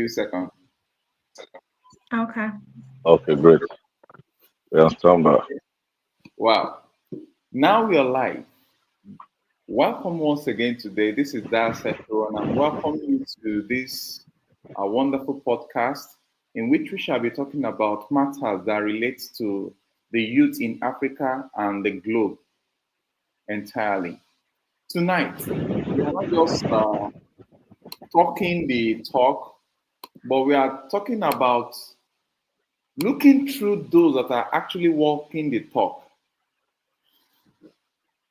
seconds. Okay. Okay, great. We are stand by. Wow. Now we are live. Welcome once again today. This is Dar Setro, and I'm welcoming you to this wonderful podcast in which we shall be talking about matters that relate to the youth in Africa and the globe entirely. Tonight, we are not just talking the talk, but we are talking about looking through those that are actually walking the talk.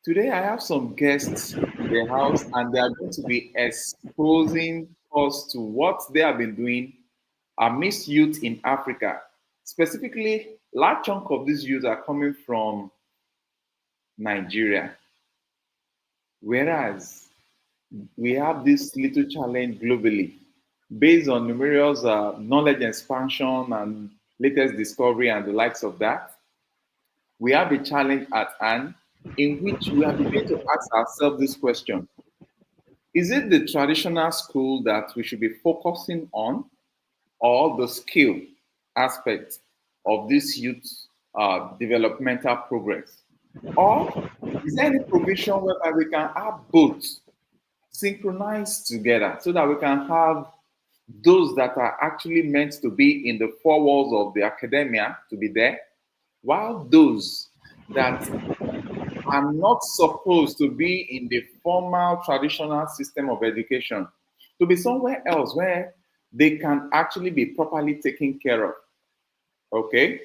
Today, I have some guests in the house, and they are going to be exposing us to what they have been doing amidst youth in Africa. Specifically, large chunk of these youth are coming from Nigeria, whereas we have this little challenge globally based on numerous knowledge expansion and latest discovery and the likes of that. We have a challenge at hand in which we are beginning to ask ourselves this question: is it the traditional school that we should be focusing on, or the skill aspect of this youth developmental progress? Or is there any provision whereby we can have both synchronized together so that we can have those that are actually meant to be in the four walls of the academia to be there, while those that are not supposed to be in the formal traditional system of education to be somewhere else where they can actually be properly taken care of? Okay,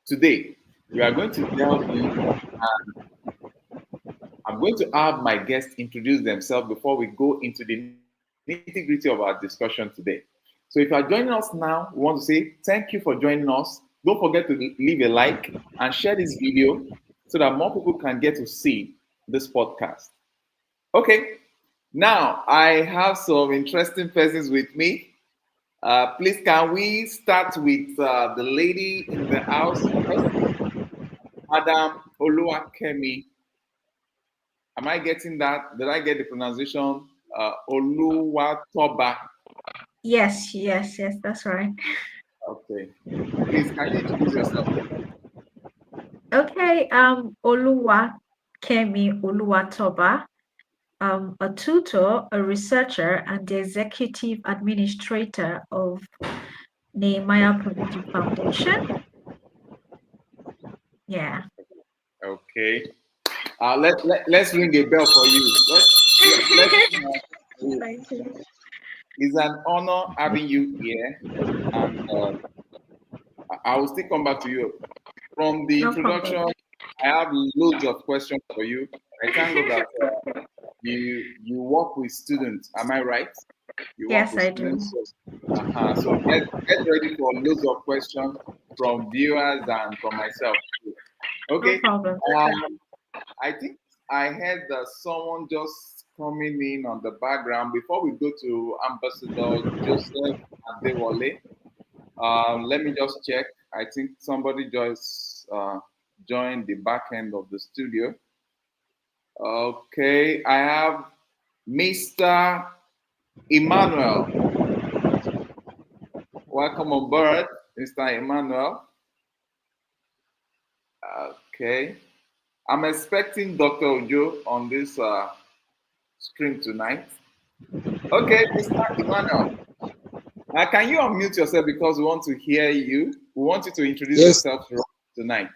today we are going to delve in. I'm going to have my guests introduce themselves before we go into the nitty gritty of our discussion today. So if you are joining us now, we want to say thank you for joining us. Don't forget to leave a like and share this video so that more people can get to see this podcast. Okay, now I have some interesting persons with me. Please, can we start with the lady in the house first, Madam Oluwakemi? Am I getting that? Did I get the pronunciation? Oluwatoba. Yes, that's right. Okay. Please, can you introduce yourself? Okay, Kemi Oluwatoba, a tutor, a researcher, and the executive administrator of Nehemiah Prodigy Foundation. Yeah. Okay. Let's ring a bell for you. Thank you. It's an honor having you here, and I will still come back to you. From the No problem. introduction, I have loads of questions for you. I thank God that you work with students. Am I right? You work Yes, with I do. students. So get ready for loads of questions from viewers and from myself. No Okay. problem. I think I heard that someone just coming in on the background. Before we go to Ambassador Joseph Adewale, let me just check. I think somebody just joined the back end of the studio. Okay, I have Mr. Emmanuel. Welcome on board, Mr. Emmanuel. Okay, I'm expecting Dr. Ojo on this stream tonight. Okay, Mr. Emmanuel, can you unmute yourself because we want to hear you? We want you to introduce Yes, yourself tonight.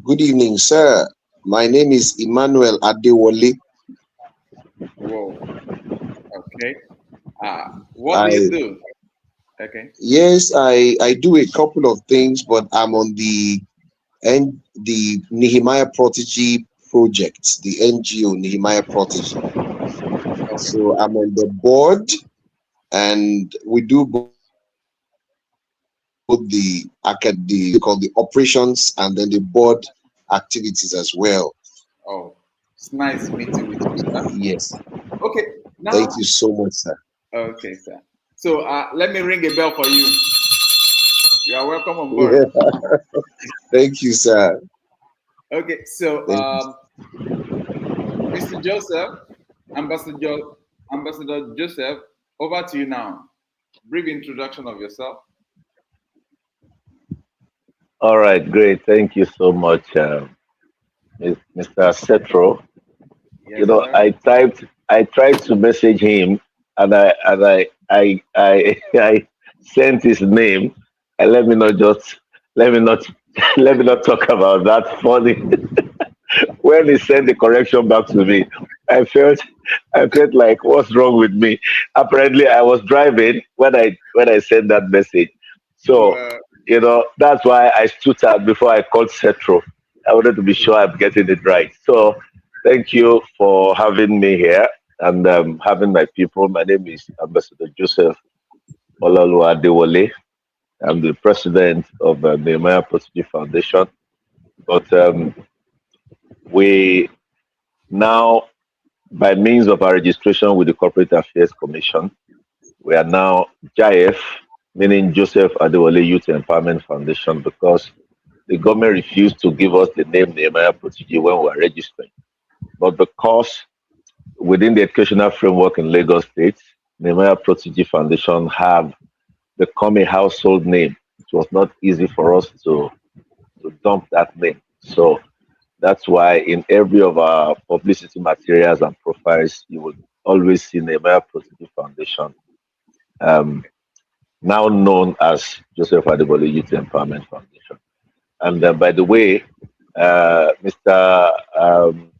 good evening, sir. My name is Emmanuel Adewale. Whoa. Okay. What do you I do? Okay. yes, I do a couple of things, but I'm on the Nehemiah Prodigy project, the NGO Nehemiah Prodigy. So I'm on the board, and we do both the called the operations and then the board activities as well. Oh, it's nice meeting with you, sir. Yes, Okay. thank Now, you so much, sir. okay, sir. So let me ring a bell for you. You are welcome on board. Yeah, thank you, sir. Okay. So, Thank you. Mr. Joseph, Ambassador Joseph, over to you now. brief introduction of yourself. All right, great. Thank you so much, Mr. Setro. You Yes, know, sir. I tried to message him, and I sent his name, and let me not, let me not talk about that funny. When he sent the correction back to me, I felt I felt like what's wrong with me? Apparently I was driving when I sent that message. So, Well, that's why I stood out before I called Setro. I wanted to be sure I'm getting it right. So thank you for having me here and having my people. My name is Ambassador Joseph Olalua Dewole. I'm the president of the Nehemiah Protege Foundation. But we now, by means of our registration with the Corporate Affairs Commission, we are now JIF, meaning Joseph Adewale Youth Empowerment Foundation, because the government refused to give us the name Nehemiah Protege when we were registering. But because within the educational framework in Lagos State, Nehemiah Protege Foundation have become a household name, it was not easy for us to dump that name. So that's why in every of our publicity materials and profiles, you will always see Nehemiah Protege Foundation, um, now known as Joseph Adebole Youth Empowerment Foundation. And by the way, Mr.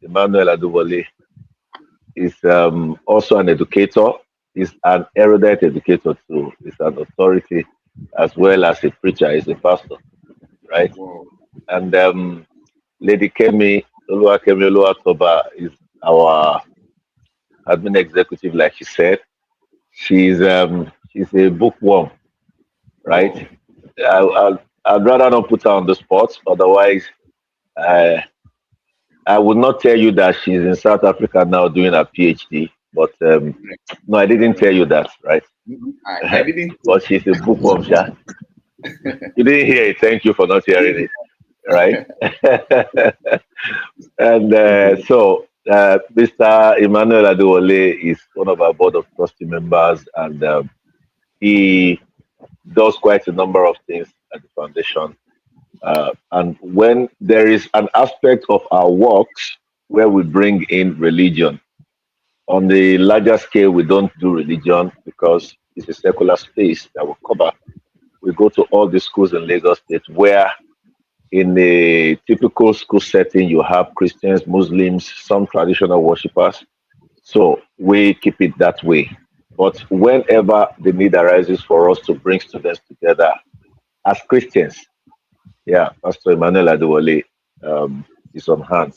Emmanuel Adebole is also an educator. He's an erudite educator too. He's an authority as well as a preacher. He's a pastor, right? whoa. And Lady Kemi Oluwakemi Oluwatoba is our admin executive, like she said. She's a bookworm, right? Whoa. I'd rather not put her on the spot. Otherwise, I I would not tell you that she's in South Africa now doing her PhD. But no, I didn't tell you that, right? I didn't. But she's a bookworm, Sha. You didn't hear it. Thank you for not hearing it, right? And Mr. Emmanuel Adewale is one of our board of trustee members, and he does quite a number of things at the foundation. And when there is an aspect of our works where we bring in religion, on the larger scale, we don't do religion because it's a secular space that we cover. We go to all the schools in Lagos State where in a typical school setting, you have Christians, Muslims, some traditional worshippers. So we keep it that way. But whenever the need arises for us to bring students together as Christians, yeah, Pastor Emmanuel Adewale is on hand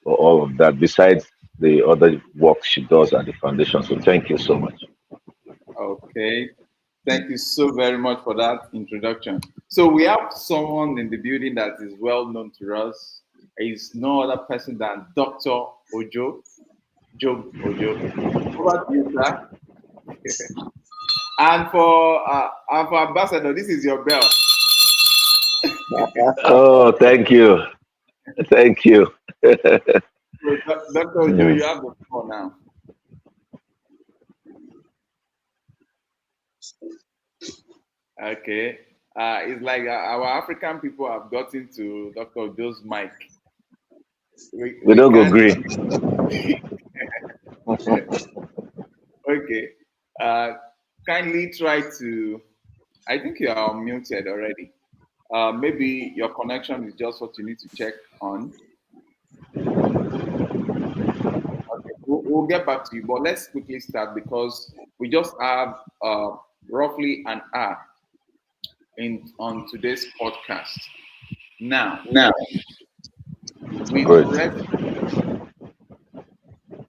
for all of that, besides the other work she does at the foundation. So thank you so much. Okay. Thank you so very much for that introduction. So we have someone in the building that is well known to us. He's no other person than Dr. Ojo, Job Ojo. Over to you, sir. And for Ambassador, this is your bell. Oh, thank you. Thank you. So, Dr. Ojo, you have the floor now. Okay. It's like our African people have gotten to Dr. Ojo's mic. We don't go can't. green. Okay. Kindly try to. I think you are muted already. Maybe your connection is just what you need to check on. Okay, we'll get back to you, but let's quickly start because we just have roughly an hour on today's podcast. Now, with, Great.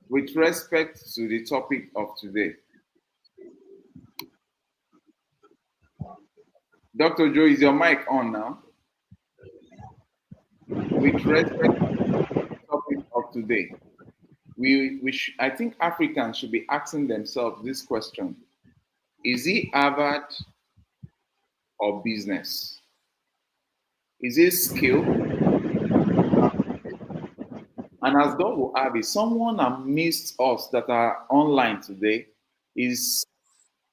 with respect to the topic of today, Dr. Joe, is your mic on now? With respect to the topic of today, I think Africans should be asking themselves this question: is it Harvard or business? Is it skill? And as God will have it, someone amidst us that are online today is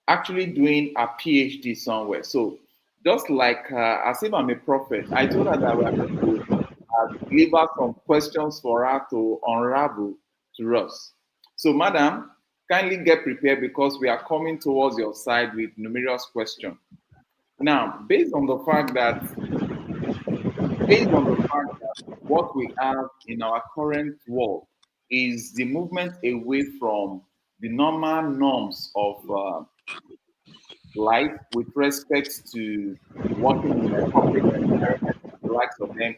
actually doing a PhD somewhere. So just like as if I'm a prophet, I told her that we are going to deliver some questions for her to unravel to us. So, madam, kindly get prepared because we are coming towards your side with numerous questions. Now, based on the fact that what we have in our current world is the movement away from the normal norms of life with respect to working in a corporate environment, the likes of them,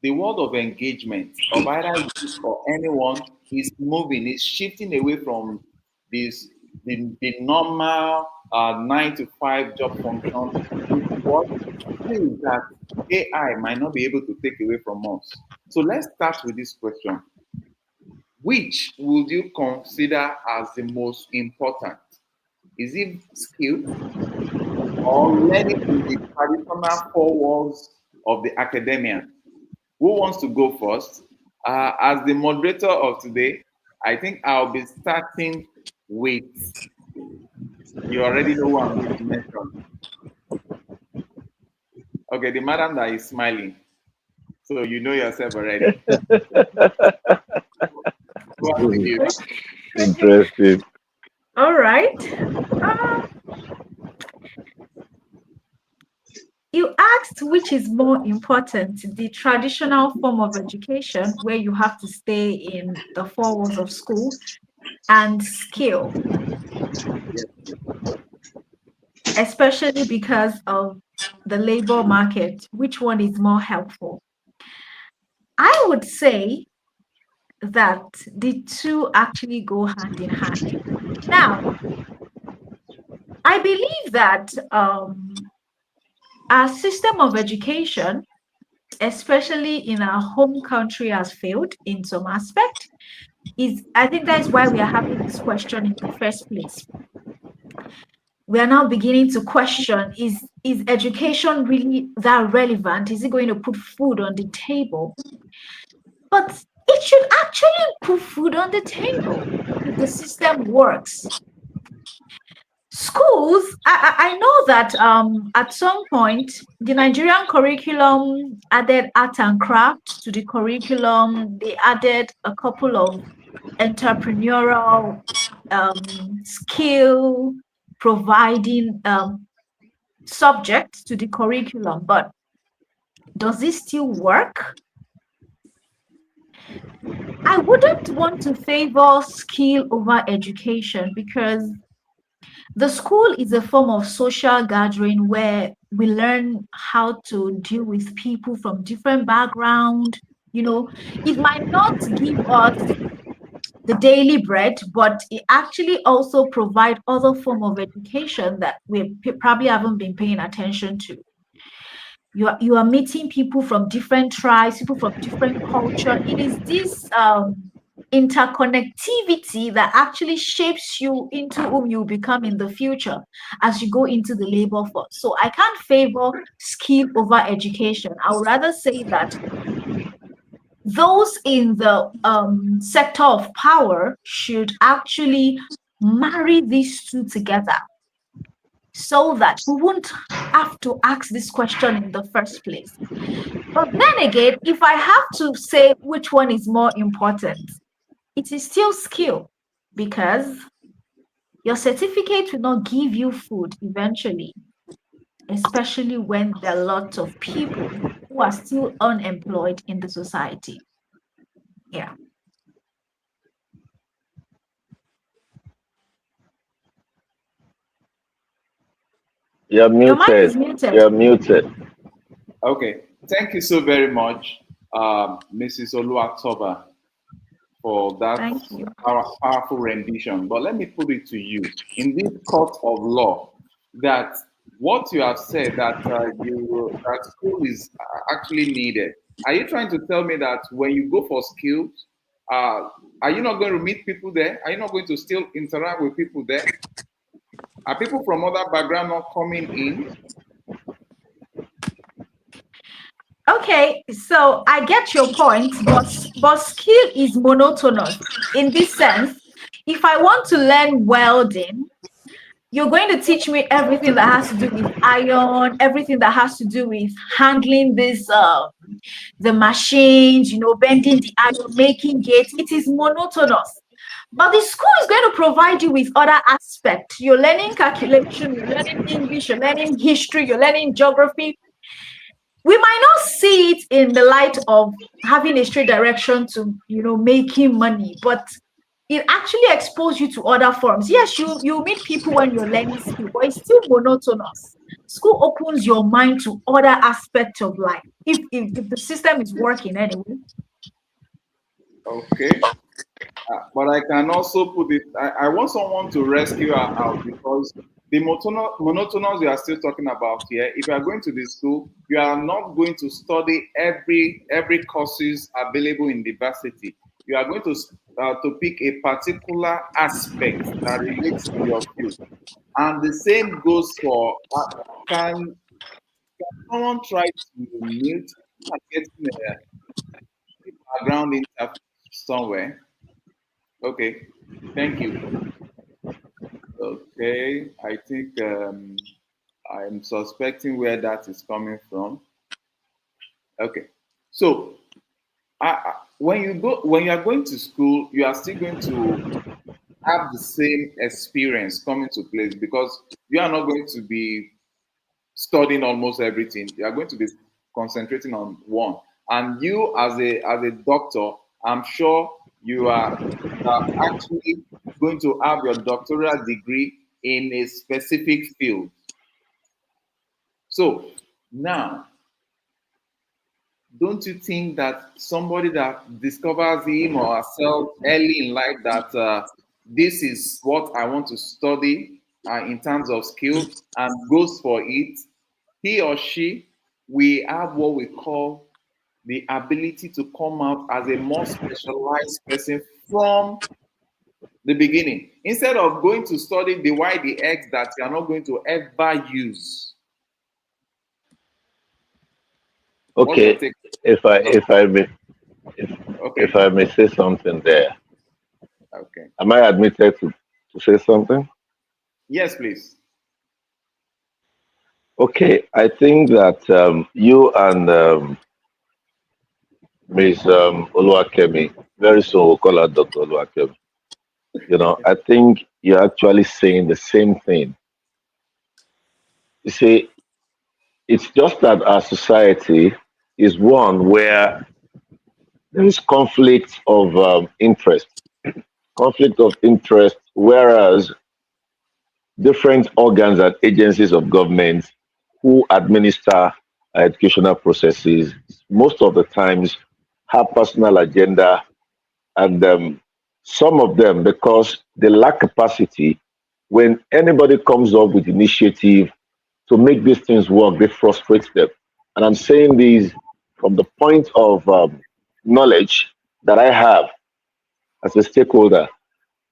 the world of engagement of either you or anyone is moving, is shifting away from this the normal 9 to 5 job function into what skills that AI might not be able to take away from us. So let's start with this question. Which would you consider as the most important? Is it skill or learning in the traditional four walls of the academia? Who wants to go first? As the moderator of today, I think I'll be starting with, you already know who I'm going to mention. Okay, the madam that is smiling. So you know yourself already. Over to you. Interesting. All right. You asked which is more important, the traditional form of education where you have to stay in the four walls of school, and skill, especially because of the labor market. Which one is more helpful? I would say that the two actually go hand in hand. Now, I believe that our system of education, especially in our home country, has failed in some aspect. I think that is why we are having this question in the first place. We are now beginning to question, is education really that relevant? Is it going to put food on the table? But it should actually put food on the table if the system works. Schools, I know that at some point the Nigerian curriculum added art and craft to the curriculum. They added a couple of entrepreneurial skill providing subjects to the curriculum, but does it still work? I wouldn't want to favor skill over education because the school is a form of social gathering where we learn how to deal with people from different backgrounds. It might not give us the daily bread, but it actually also provide other form of education that we probably haven't been paying attention to. You are meeting people from different tribes, people from different culture. It is this interconnectivity that actually shapes you into whom you become in the future as you go into the labor force. So I can't favor skill over education. I would rather say that those in the sector of power should actually marry these two together so that we won't have to ask this question in the first place. But then again, if I have to say which one is more important, it is still skill, because your certificate will not give you food eventually, especially when there are lots of people who are still unemployed in the society. Yeah. You're Your mic is muted. muted. You're muted. Okay, thank you so very much, Mrs. Oluwatoba, for that Thank you. powerful rendition. But let me put it to you in this court of law that what you have said that that school is actually needed. Are you trying to tell me that when you go for skills, are you not going to meet people there? Are you not going to still interact with people there? Are people from other background not coming in? Okay, so I get your point, but skill is monotonous in this sense. If I want to learn welding, You're going to teach me everything that has to do with iron, everything that has to do with handling this the machines, bending the iron, making gates. It is monotonous. But the school is going to provide you with other aspects. You're learning calculation, you're learning English, you're learning history, you're learning geography. We might not see it in the light of having a straight direction to, making money, but it actually exposes you to other forms. Yes, you meet people when you're learning skill, but it's still monotonous. School opens your mind to other aspects of life if the system is working anyway. Okay. But I can also put it, I want someone to rescue her out because the monotonous you are still talking about here, if you are going to the school, you are not going to study every courses available in the varsity. You are going to pick a particular aspect that relates to your field. And the same goes for, can someone try to mute and get a background interface somewhere? Okay, thank you. Okay, I think I'm suspecting where that is coming from. Okay, so when you are going to school, you are still going to have the same experience coming to place because you are not going to be studying almost everything. You are going to be concentrating on one. And you, as a doctor, I'm sure you are actually going to have your doctoral degree in a specific field. So now, don't you think that somebody that discovers him or herself early in life that this is what I want to study in terms of skill and goes for it, he or she we have what we call the ability to come out as a more specialized person from the beginning instead of going to study the y the x that you are not going to ever use. What's your Okay, take? if I if I may if, Okay. if I may say something there, Okay. am I admitted to say something? Yes, please. Okay, I think that you and Ms. Oluwakemi, very soon we'll call her Dr. Oluwakemi. I think you're actually saying the same thing. You see, it's just that our society is one where there is conflict of interest, whereas different organs and agencies of government who administer our educational processes most of the times have personal agenda, and some of them, because they lack capacity, when anybody comes up with initiative to make these things work, they frustrate them. And I'm saying these from the point of knowledge that I have as a stakeholder.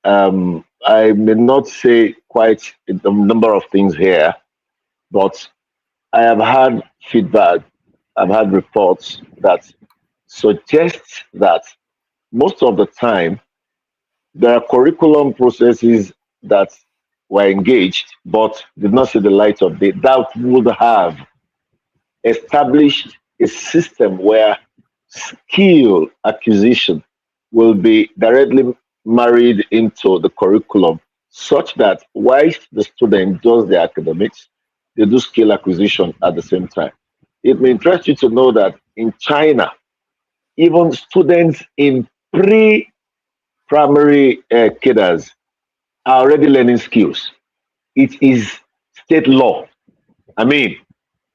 I may not say quite the number of things here, but I have had feedback, I've had reports that suggest that most of the time there are curriculum processes that were engaged but did not see the light of day that would have established a system where skill acquisition will be directly married into the curriculum such that whilst the student does the academics, they do skill acquisition at the same time. It may interest you to know that in China, even students in pre-primary cadres are already learning skills. It is state law. I mean,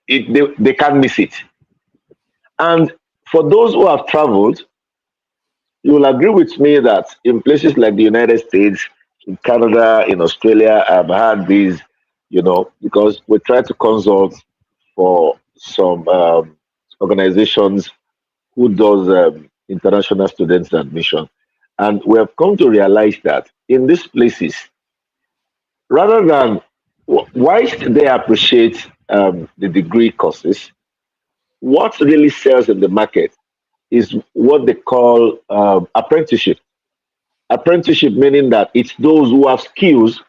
they can't miss it. And for those who have traveled, you will agree with me that in places like the United States, in Canada, in Australia, I've had these, because we try to consult for some organizations who does international students admission. And we have come to realize that in these places, rather than whilst they appreciate the degree courses, what really sells in the market is what they call apprenticeship. Apprenticeship meaning that it's those who have skills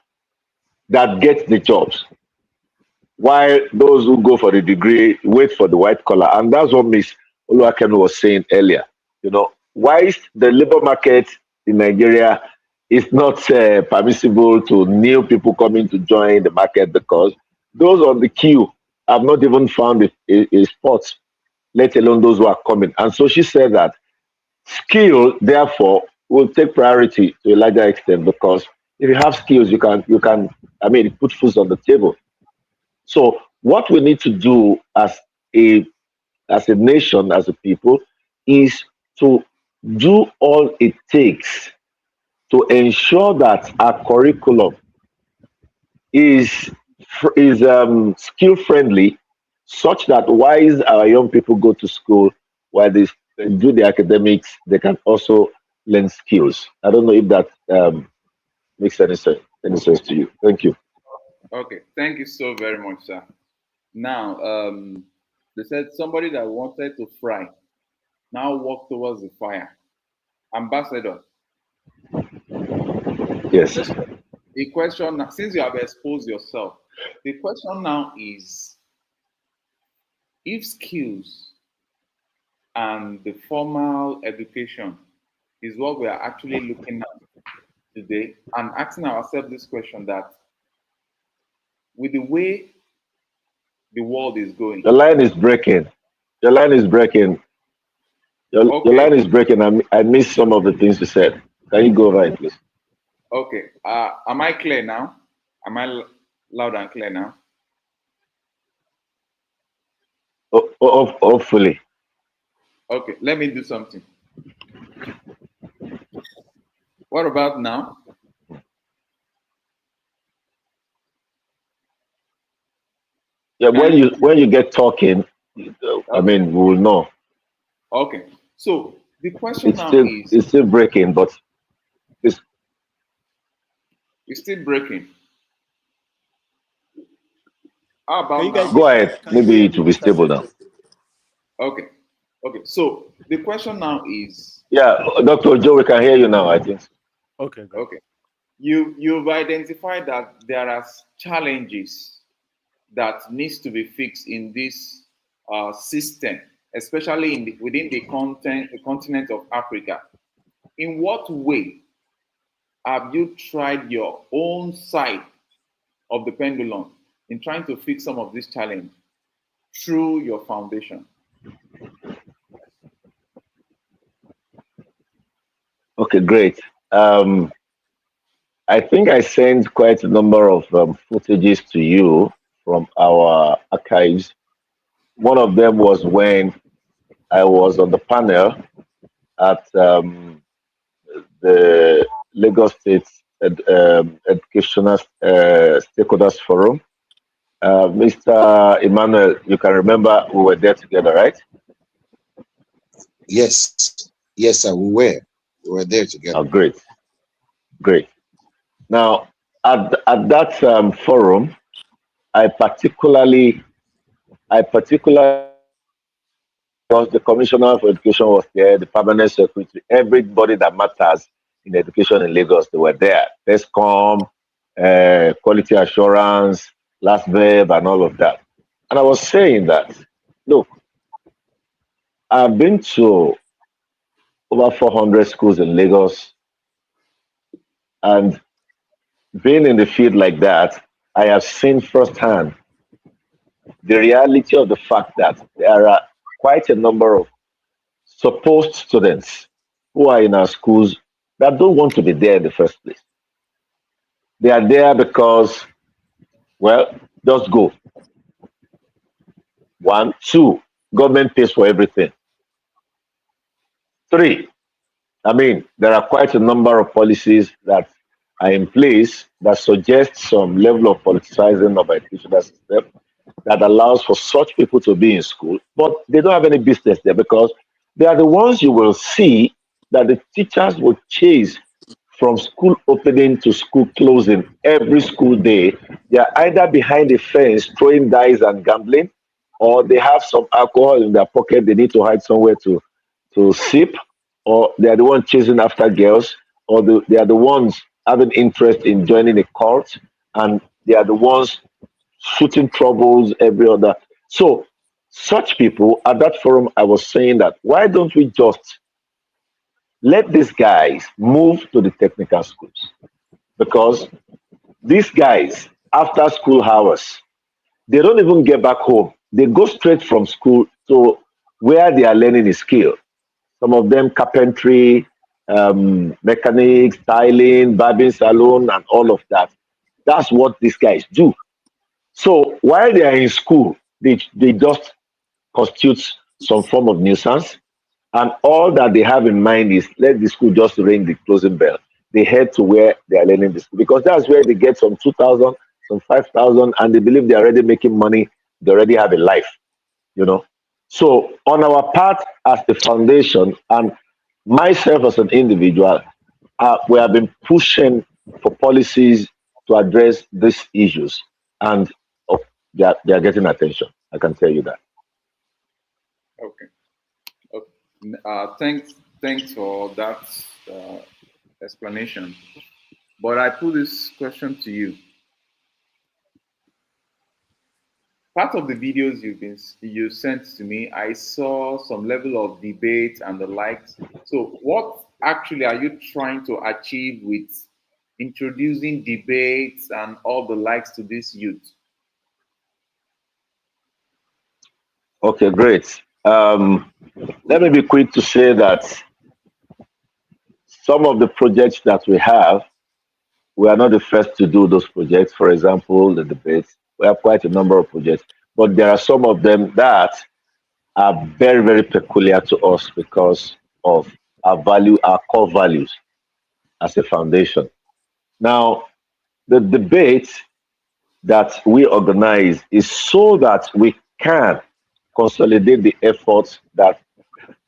that get the jobs, while those who go for the degree wait for the white collar. And that's what Miss Oluwaken was saying earlier. Why the labor market in Nigeria is not permissible to new people coming to join the market, because those on the queue have not even found a spot, let alone those who are coming. And so she said that skill, therefore, will take priority to a larger extent, because if you have skills, put food on the table. So what we need to do a as a nation, as a people, is to do all it takes to ensure that our curriculum is skill friendly, such that while our young people go to school, while they do the academics, they can also learn skills. I don't know if that makes any sense to you. Thank you. Okay, thank you so very much, sir. Now, they said somebody that wanted to fry now walk towards the fire. Ambassador, Yes. the question now, since you have exposed yourself, the question now is if skills and the formal education is what we are actually looking at today, and asking ourselves this question, that with the way the world is going. The line is breaking. Your line is breaking. Your Okay, line is breaking. I missed some of the things you said. Can you go right, please? okay. Am I clear now? Am I loud and clear now? Hopefully. Okay, let me do something. What about now? Yeah, Can when you get talking, okay, we will know. okay. So the question now is, It's still breaking, but it's it's still breaking. How Can about you guys now? go hear? ahead. Can you Maybe hear it me, will be Mr. stable now. Seto? Okay, okay. So the question now is, Yeah, Dr. Joe, we can hear you now, I think. Okay, great. okay, you've identified that there are challenges that needs to be fixed in this system, especially within the continent of Africa. In what way have you tried your own side of the pendulum in trying to fix some of this challenge through your foundation? Okay, great. I think I sent quite a number of footages to you from our archives. One of them was when I was on the panel at the Lagos State Educational Stakeholders Forum. Mr. Emmanuel, you can remember we were there together, right? Yes, yes, sir. We were there together. Oh, great, great. Now, at that forum, I particularly, because the Commissioner for Education was there, the Permanent Secretary, everybody that matters in education in Lagos, they were there. PESCOM, Quality Assurance, Last Verb, and all of that. And I was saying that, look, I've been to over 400 schools in Lagos, and being in the field like that, I have seen firsthand the reality of the fact that there are quite a number of supposed students who are in our schools that don't want to be there in the first place. They are there because, well, just go. One, two, government pays for everything. Three, there are quite a number of policies that are in place that suggest some level of politicizing of our educational system that allows for such people to be in school, but they don't have any business there, because they are the ones you will see that the teachers will chase from school opening to school closing every school day. They are either behind the fence throwing dice and gambling, or they have some alcohol in their pocket they need to hide somewhere to sip, or they are the ones chasing after girls, or they are the ones having interest in joining a cult. And They are the ones shooting troubles every other. So such people at that forum, I was saying that why don't we just let these guys move to the technical schools? Because these guys, after school hours, they don't even get back home. They go straight from school to where they are learning a skill. Some of them carpentry, mechanics, styling, barbing salon, and all of that. That's what these guys do. So while they are in school, they just constitute some form of nuisance. And all that they have in mind is let the school just ring the closing bell. They head to where they are learning the school because that's where they get some 2,000, some 5,000, and they believe they're already making money. They already have a life, you know. So on our part as the foundation and myself as an individual, we have been pushing for policies to address these issues, and oh, they are getting attention. I can tell you that. Okay. Okay. Thanks for that uh, explanation. But I put this question to you. Part of the videos you sent to me, I saw some level of debate and the likes. So, what actually are you trying to achieve with introducing debates and all the likes to this youth? Okay, great. Let me be quick to say that some of the projects that we have, we are not the first to do those projects. For example, the debates, we have quite a number of projects, but there are some of them that are very, very peculiar to us because of our value, our core values as a foundation. Now, the debate that we organize is so that we can consolidate the efforts that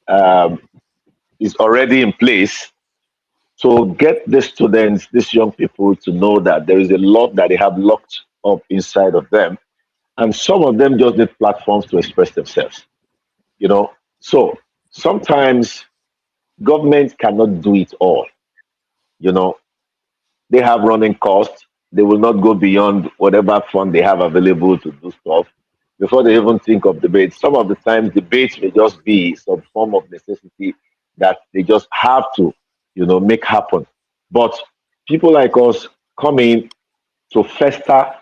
um, is already in place to get the students, these young people, to know that there is a lot that they have locked up inside of them. And some of them just need platforms to express themselves, you know. So sometimes government cannot do it all, you know. They have running costs. They will not go beyond whatever fund they have available to do stuff before they even think of debate. Some of the times, debates may just be some form of necessity that they just have to, make happen. But people like us come in to fester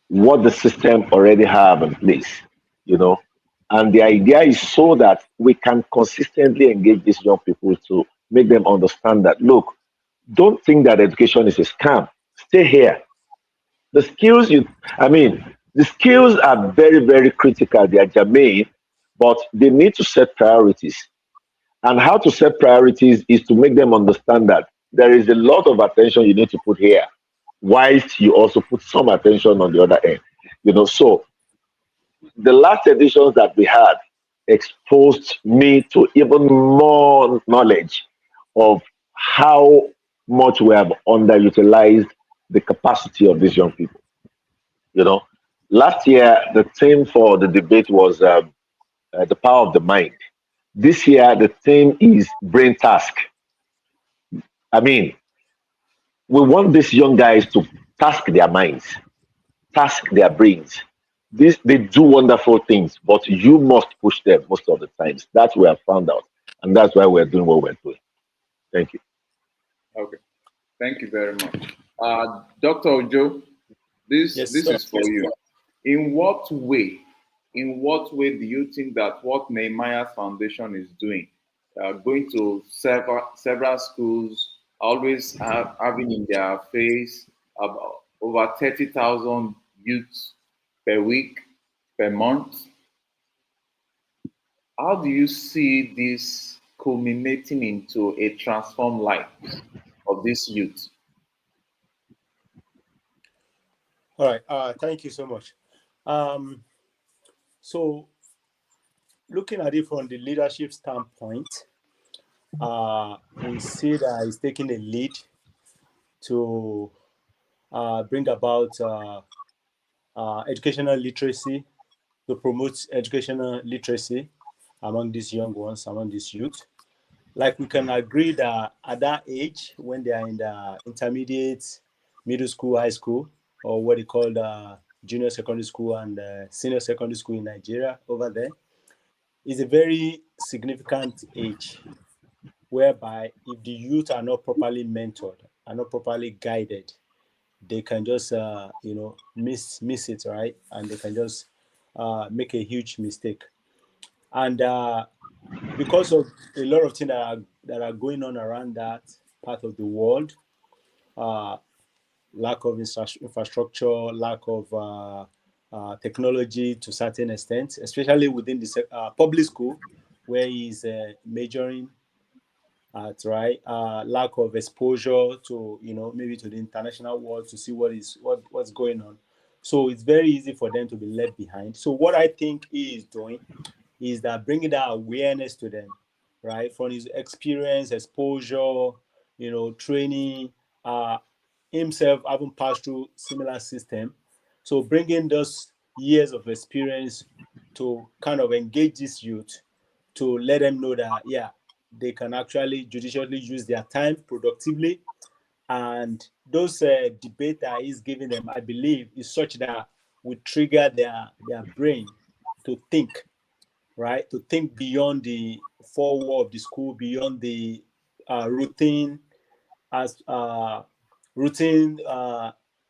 what the system already have in place, you know. And the idea is so that we can consistently engage these young people to make them understand that, look, don't think that education is a scam. Stay here. The skills the skills are very, very critical. They are germane, but they need to set priorities. And how to set priorities is to make them understand that there is a lot of attention you need to put here, whilst you also put some attention on the other end. So the last editions that we had exposed me to even more knowledge of how much we have underutilized the capacity of these young people. You know, last year the theme for the debate was the power of the mind. This year the theme is brain task. I mean, we want these young guys to task their minds, task their brains. They do wonderful things, but you must push them most of the times. That's what we have found out, and that's why we're doing what we're doing. Thank you. Okay. Thank you very much. Dr. Ojo, this Yes, this sir. is for you. In what way, in what way do you think that what Nehemiah's Foundation is doing, going to several schools, always having in their face about over 30,000 youths per week, per month? How do you see this culminating into a transformed life of this youth? All right. Thank you so much. Um, so, looking at it from the leadership standpoint, we see that it's taking a lead to bring about educational literacy, to promote educational literacy among these young ones, among these youth. Like we can agree that at that age, when they are in the intermediate, middle school, high school, or what they call junior secondary school and senior secondary school in Nigeria over there, is a very significant age whereby if the youth are not properly mentored, are not properly guided, they can just miss it, right? And they can just make a huge mistake. And because of a lot of things that are going on around that part of the world, uh, lack of infrastructure, lack of technology to certain extent, especially within the public school where he's majoring at, right? Lack of exposure to, maybe to the international world to see what's going on. So it's very easy for them to be left behind. So what I think he is doing is that bringing that awareness to them, right? From his experience, exposure, training, himself having passed through similar system. So bringing those years of experience to kind of engage this youth, to let them know that, yeah, they can actually judiciously use their time productively. And those debate that he's giving them, I believe, is such that will trigger their brain to think, right? To think beyond the four wall of the school, beyond the routine as routine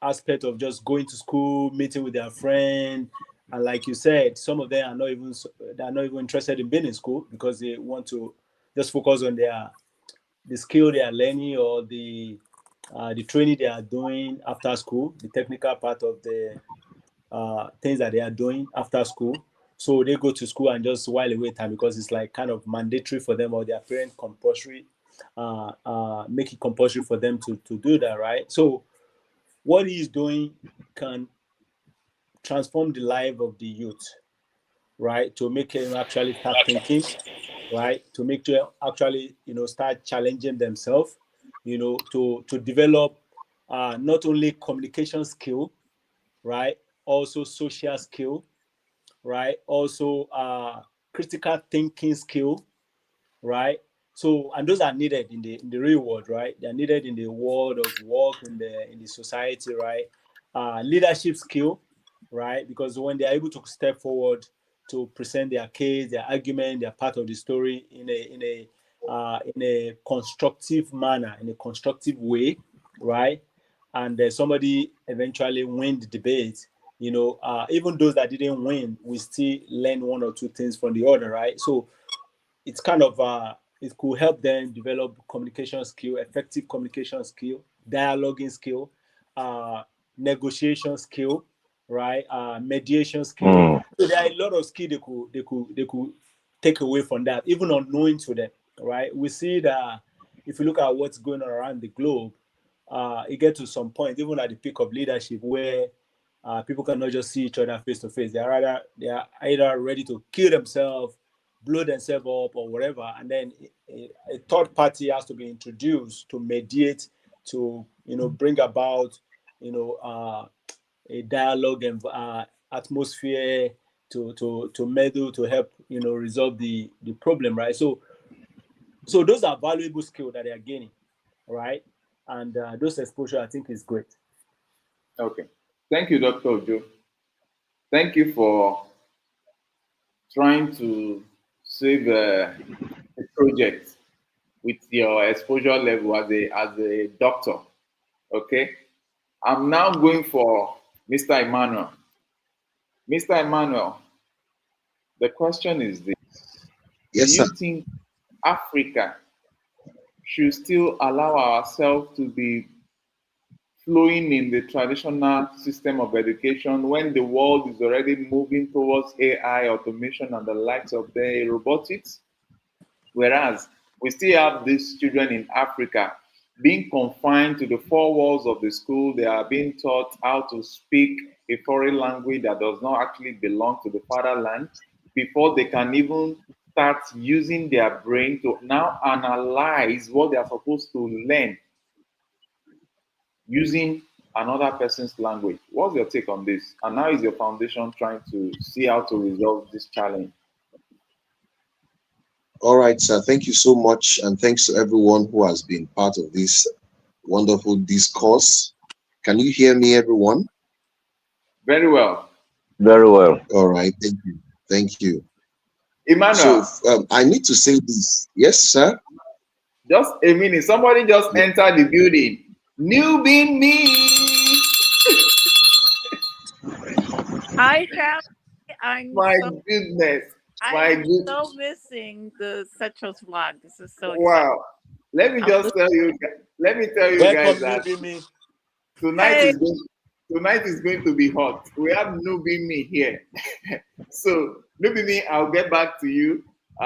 aspect of just going to school, meeting with their friend, and like you said, some of them are not even interested in being in school because they want to just focus on the skill they are learning or the training they are doing after school, the technical part of the things that they are doing after school. So they go to school and just while away time because it's like kind of mandatory for them or their parent compulsory, make it compulsory for them to do that, right? So what he's doing can transform the life of the youth, right? To make them actually start thinking, right? To make them actually, start challenging themselves, to develop not only communication skill, right? Also social skill, right? Also critical thinking skill, right? So, and those are needed in the real world, right? They're needed in the world of work in the society, right? Leadership skill, right? Because when they're able to step forward to present their case, their argument, their part of the story in a constructive manner, in a constructive way, right? And somebody eventually win the debate. Even those that didn't win, we still learn one or two things from the other, right? So it's kind of it could help them develop communication skill, effective communication skill, dialoguing skill, uh, negotiation skill, right? Mediation skill. Mm. So there are a lot of skill they could take away from that, even unknowing to them, right? We see that if you look at what's going on around the globe, it gets to some point, even at the peak of leadership, where people cannot just see each other face to face. They are either ready to kill themselves, blow themselves up, or whatever, and then a third party has to be introduced to mediate, to bring about a dialogue and atmosphere to meddle to help resolve the problem, right? So those are valuable skills that they are gaining, right? And those exposure I think is great. Okay. Thank you, Dr. Ojo. Thank you for trying to save a project with your exposure level as a doctor. Okay. I'm now going for Mr. Emmanuel. Mr. Emmanuel, the question is this. Do Yes, sir. you think Africa should still allow ourselves to be flowing in the traditional system of education when the world is already moving towards AI, automation, and the likes of the robotics? Whereas we still have these children in Africa being confined to the four walls of the school. They are being taught how to speak a foreign language that does not actually belong to the fatherland before they can even start using their brain to now analyze what they are supposed to learn using another person's language. What's your take on this? And how is your foundation trying to see how to resolve this challenge? All right, sir. Thank you so much. And thanks to everyone who has been part of this wonderful discourse. Can you hear me, everyone? Very well. Very well. All right. Thank you. Thank you. So Emmanuel, I need to say this. Yes, sir. just a minute. Somebody just Yeah. entered the building. Newbie me. Hi, family. I'm My so goodness. I My am good. so missing the Central's vlog. This is so exciting. Wow. Let me I'm just listening. tell you. Let me tell you guys Welcome, that newbie me. tonight Hey, is going. Tonight is going to be hot. We have Newbie me here. So Newbie me, I'll get back to you.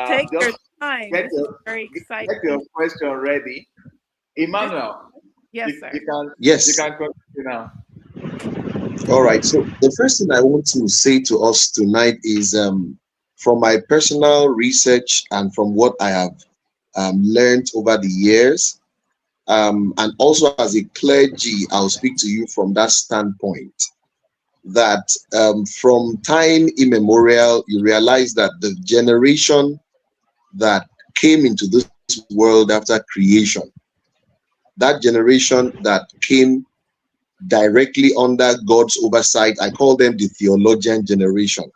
take Just your time. get This is your very get your exciting. question ready. This, Emmanuel, yes, you, sir. you can you Yes. can continue now. All right. So the first thing I want to say to us tonight is from my personal research and from what I have learned over the years, and also as a clergy, I'll speak to you from that standpoint that from time immemorial, you realize that the generation that came into this world after creation, that generation that came directly under God's oversight, I call them the theologian generation.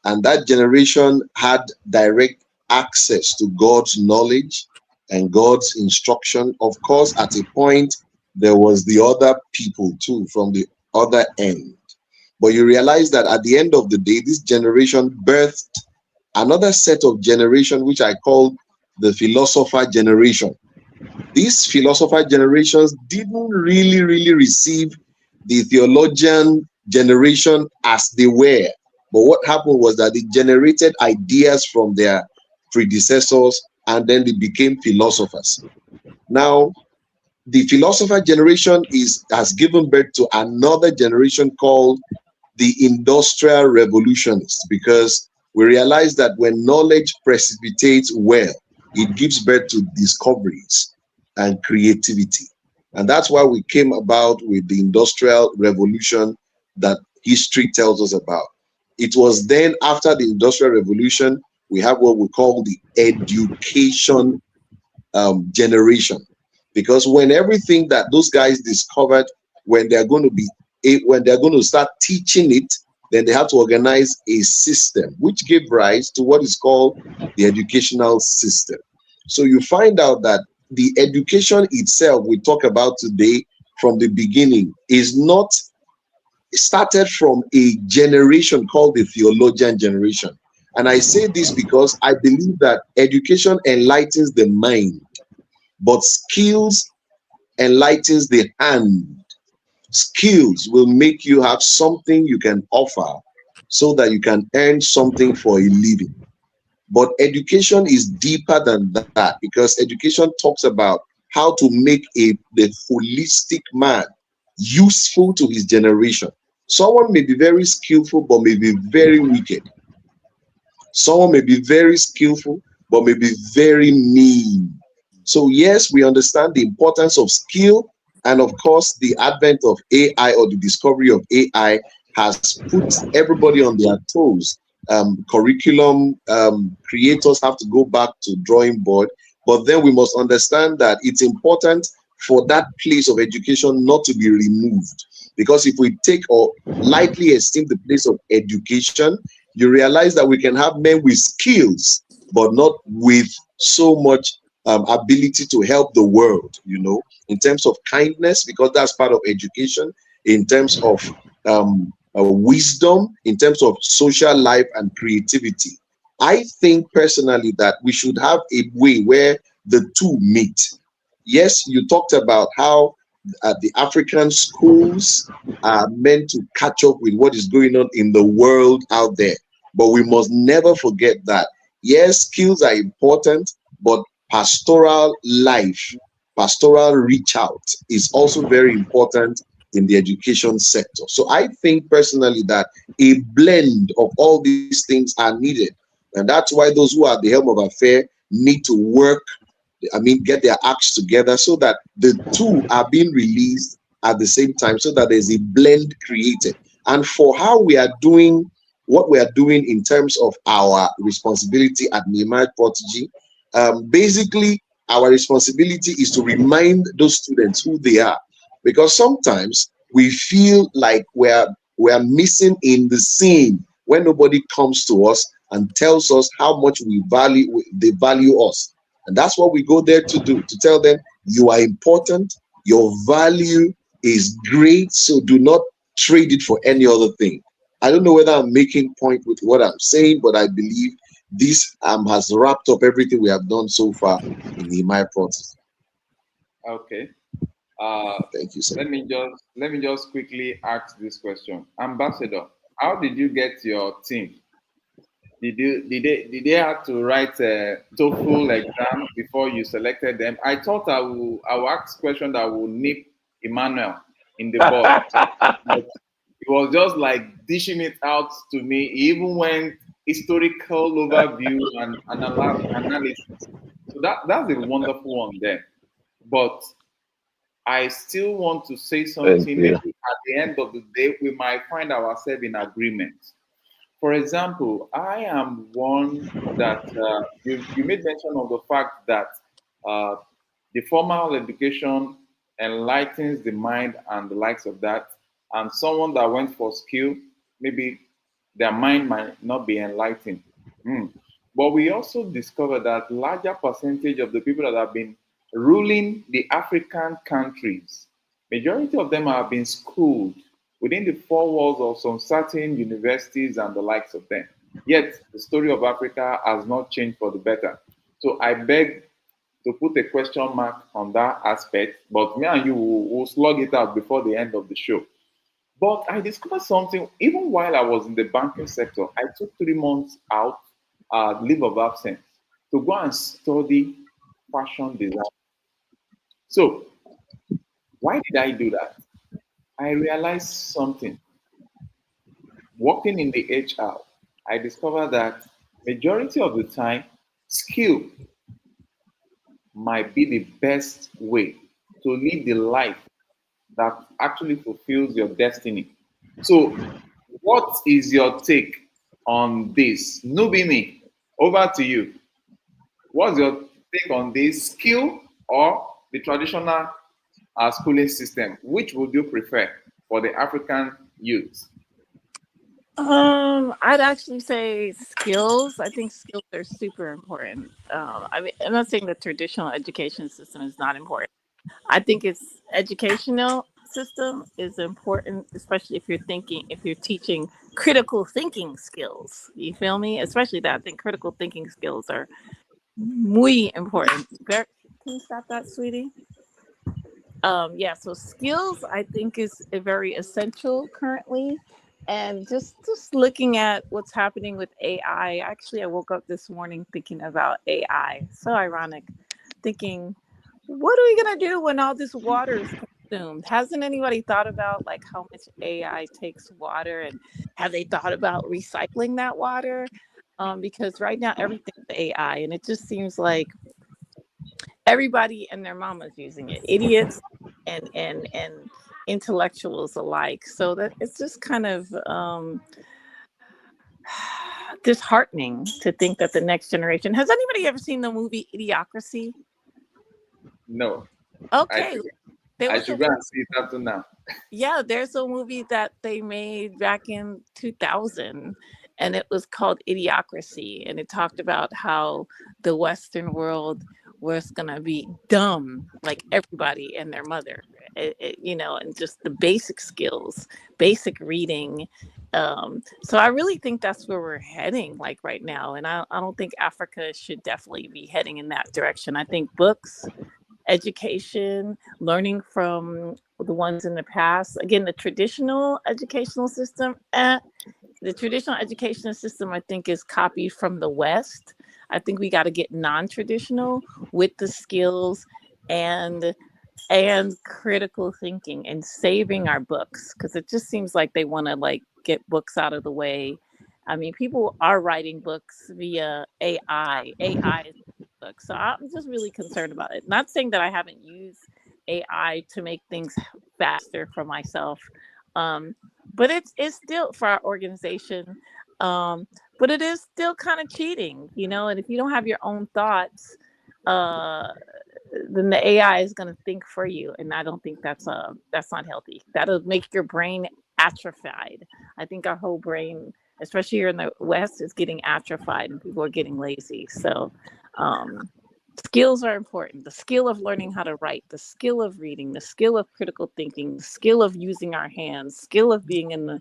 And that generation had direct access to God's knowledge and God's instruction. Of course, at a point, there was the other people too from the other end. But you realize that at the end of the day, this generation birthed another set of generation, which I call the philosopher generation. These philosopher generations didn't really receive the theologian generation as they were. But what happened was that they generated ideas from their predecessors and then they became philosophers. Now, the philosopher generation has given birth to another generation called the industrial revolutionists, because we realize that when knowledge precipitates well, it gives birth to discoveries and creativity. And that's why we came about with the industrial revolution that history tells us about. It was then after the industrial revolution, we have what we call the education generation. Because when everything that those guys discovered, when they're going to be when they're going to start teaching it, then they have to organize a system which gave rise to what is called the educational system. So you find out that the education itself we talk about today from the beginning is not started from a generation called the theologian generation. And I say this because I believe that education enlightens the mind, but skills enlightens the hand. Skills will make you have something you can offer so that you can earn something for a living. But education is deeper than that, because education talks about how to make the holistic man useful to his generation. Someone may be very skillful but may be very wicked. Someone may be very skillful but may be very mean. So yes, we understand the importance of skill, and of course, the advent of AI or the discovery of AI has put everybody on their toes. Curriculum creators have to go back to drawing board, but then we must understand that it's important for that place of education not to be removed. Because if we take or lightly esteem the place of education, you realize that we can have men with skills, but not with so much ability to help the world, in terms of kindness, because that's part of education, in terms of wisdom, in terms of social life and creativity. I think personally that we should have a way where the two meet. Yes, you talked about how the African schools are meant to catch up with what is going on in the world out there. But we must never forget that, yes, skills are important, but pastoral life, pastoral reach out is also very important in the education sector. So I think personally that a blend of all these things are needed. And that's why those who are at the helm of affair need to work, get their acts together so that the two are being released at the same time, so that there's a blend created. And for how we are doing what we are doing in terms of our responsibility at Nehemiah Prodigy, basically our responsibility is to remind those students who they are, because sometimes we feel like we're we are missing in the scene when nobody comes to us and tells us how much they value us. And that's what we go there to do, to tell them you are important, your value is great, so do not trade it for any other thing. I don't know whether I'm making point with what I'm saying, but I believe this has wrapped up everything we have done so far in the Nehemiah process. Okay. Uh, Thank you, sir. let me just quickly ask this question, Ambassador. How did you get your team? Did they have to write a TOEFL exam before you selected them? I thought I will ask question that will nip Emmanuel in the bud, but it was just like dishing it out to me. He even went historical overview and analysis. So that's a wonderful one there. But I still want to say Thank something. Maybe you. at the end of the day, we might find ourselves in agreement. For example, I am one that you made mention of the fact that uh, the formal education enlightens the mind and the likes of that. And someone that went for skill, maybe their mind might not be enlightened. Mm. But we also discovered that larger percentage of the people that have been ruling the African countries, majority of them have been schooled within the four walls of some certain universities and the likes of them. Yet the story of Africa has not changed for the better. So I beg to put a question mark on that aspect, but me and you will slug it out before the end of the show. But I discovered something even while I was in the banking sector. I took 3 months out, leave of absence, to go and study fashion design. So why did I do that? I realized something. Working in the HR, I discovered that majority of the time, skill might be the best way to live the life that actually fulfills your destiny. So, what is your take on this? Nubini, over to you. What's your take on this, skill or the traditional schooling system? Which would you prefer for the African youth? I'd actually say skills. I think skills are super important. I mean, I'm not saying the traditional education system is not important. I think it's educational system is important, especially if you're teaching critical thinking skills. You feel me? Especially that I think critical thinking skills are muy important. Can you stop that, sweetie? Yeah, so skills I think is a very essential currently. And just looking at what's happening with AI. Actually, I woke up this morning thinking about AI. So ironic, thinking, what are we gonna do when all this water is consumed? Hasn't anybody thought about like how much AI takes water, and have they thought about recycling that water? Because right now everything's AI, and it just seems like everybody and their mama's using it, idiots and intellectuals alike. So that it's just kind of disheartening to think that the next generation. Has anybody ever seen the movie Idiocracy? No, I Okay, should there I was a should go and see it up to now. yeah, there's a movie that they made back in 2000, and it was called Idiocracy, and it talked about how the Western world was gonna be dumb like everybody and their mother, and just the basic skills, basic reading. So I really think that's where we're heading, like right now, and I don't think Africa should definitely be heading in that direction. I think books, education, learning from the ones in the past. Again, the traditional educational system, the traditional educational system, I think, is copied from the West. I think we got to get non-traditional with the skills and critical thinking and saving our books, because it just seems like they want to like get books out of the way. I mean, people are writing books via AI. AI is books, so I'm just really concerned about it. Not saying that I haven't used AI to make things faster for myself, um, but it's still for our organization. Um, but it is still kind of cheating, And if you don't have your own thoughts, uh, then the AI is going to think for you, and I don't think that's not healthy. That'll make your brain atrophied. I think our whole brain, especially here in the West, is getting atrophied and people are getting lazy. So um, skills are important. The skill of learning how to write, the skill of reading, the skill of critical thinking, the skill of using our hands, skill of being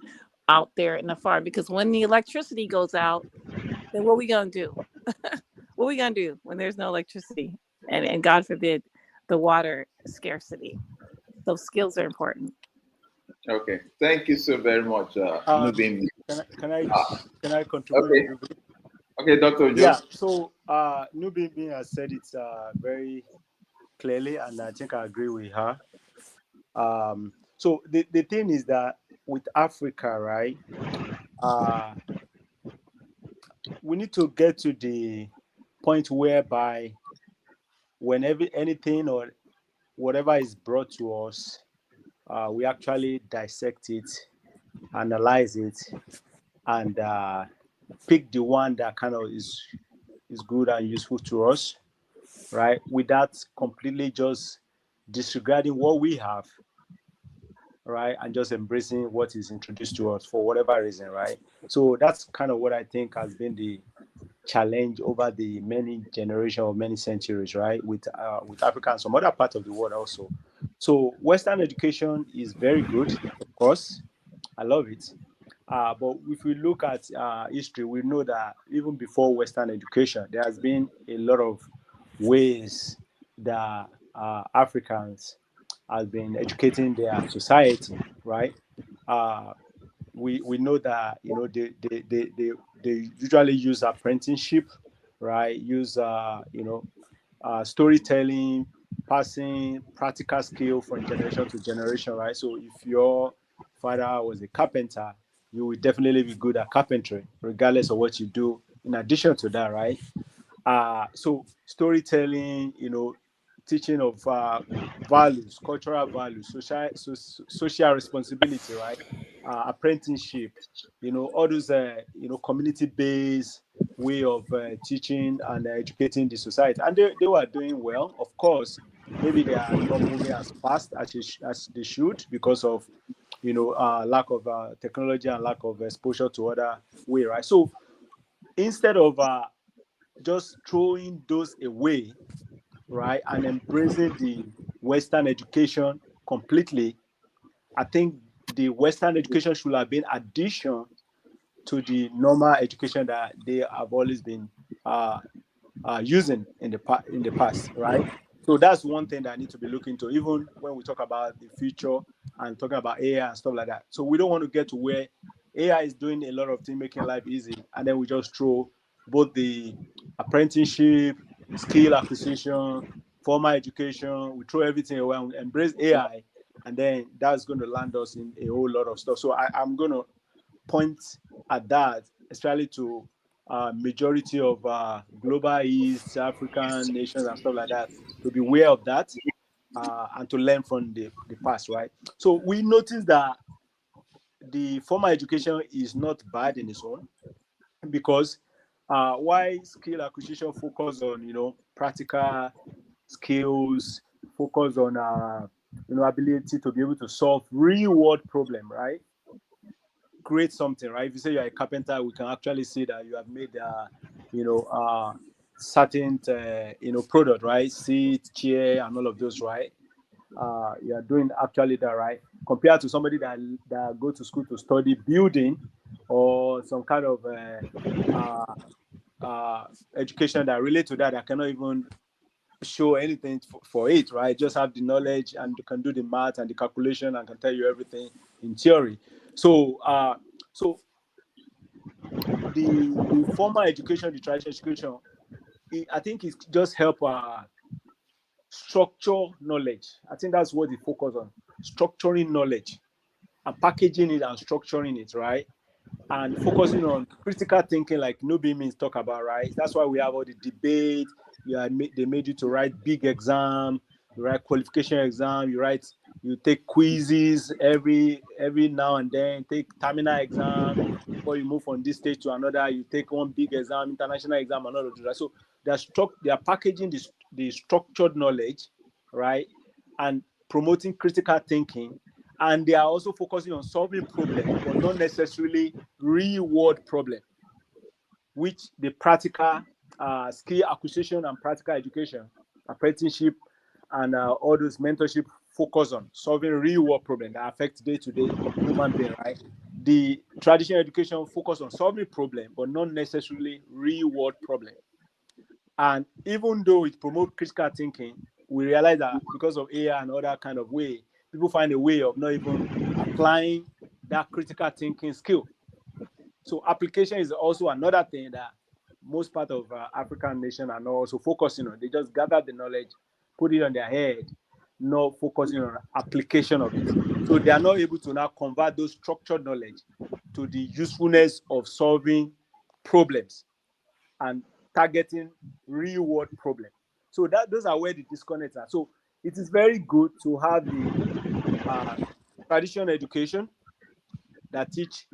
out there in the farm. Because when the electricity goes out, then what are we gonna do? What are we gonna do when there's no electricity and God forbid the water scarcity? So skills are important. Okay, thank you so very much, Nubin. Can I can I Ah, can I contribute a okay, little bit? okay, Dr. Joe. Yeah. So Nubin has said it very clearly, and I think I agree with her. So the thing is that with Africa, right? Uh, we need to get to the point whereby whenever anything or whatever is brought to us, we actually dissect it, analyze it, and pick the one that kind of is good and useful to us, right? Without completely just disregarding what we have, right, and just embracing what is introduced to us for whatever reason, right? So that's kind of what I think has been the challenge over the many generations or many centuries, right? With Africa and some other parts of the world also. So Western education is very good, of course. I love it. But if we look at history, we know that even before Western education, there has been a lot of ways that Africans have been educating their society, right? Uh, we know that they usually use apprenticeship, right? Use storytelling, passing practical skill from generation to generation, right? So if your father was a carpenter, you will definitely be good at carpentry, regardless of what you do. In addition to that, right? So storytelling, teaching of values, cultural values, social responsibility, right? Apprenticeship, all those, community-based way of teaching and educating the society. And they were doing well. Of course, maybe they are not moving as fast as they should because of, lack of technology and lack of exposure to other way, right? So instead of just throwing those away, right, and embracing the Western education completely, I think the Western education should have been addition to the normal education that they have always been uh, using in the past, right? So that's one thing that I need to be looking to, even when we talk about the future and talking about AI and stuff like that. So we don't want to get to where AI is doing a lot of things, making life easy, and then we just throw both the apprenticeship, skill acquisition, formal education, we throw everything away and embrace AI, and then that's going to land us in a whole lot of stuff. So I'm going to point at that, especially to majority of global East African nations and stuff like that, to be aware of that and to learn from the past, right? So we notice that the formal education is not bad in its own because why skill acquisition focus on practical skills, focus on ability to be able to solve real world problem, right? Create something, right? If you say you're a carpenter, we can actually see that you have made certain product, right? Seat, chair, and all of those, right? You are doing actually that, right? Compared to somebody that go to school to study building or some kind of education that relate to that cannot even show anything for it, right? Just have the knowledge and can do the math and the calculation and can tell you everything in theory. So the formal education, the traditional education, I think it just help structure knowledge. I think that's what they focus on, structuring knowledge and packaging it and structuring it, right? And focusing on critical thinking, like Nubi means talk about, right? That's why we have all the debate. They made you to write big exam, you write qualification exam, you take quizzes every now and then, take terminal exam before you move from this stage to another. You take one big exam, international exam, and all of that. So they are packaging the structured knowledge, right, and promoting critical thinking And they are also focusing on solving problems, but not necessarily real-world problem, which the practical skill acquisition and practical education, apprenticeship, and all those mentorship focus on solving real-world problems that affect day-to-day human being, right? The traditional education focus on solving problem, but not necessarily real-world problem. And even though it promotes critical thinking, we realize that because of AI and other kind of way, people find a way of not even applying that critical thinking skill. So application is also another thing that most part of African nation are not also focusing on. They just gather the knowledge, put it on their head, not focusing on application of it. So they are not able to now convert those structured knowledge to the usefulness of solving problems and targeting real world problem. So that those are where the disconnects are. So it is very good to have the traditional education that teach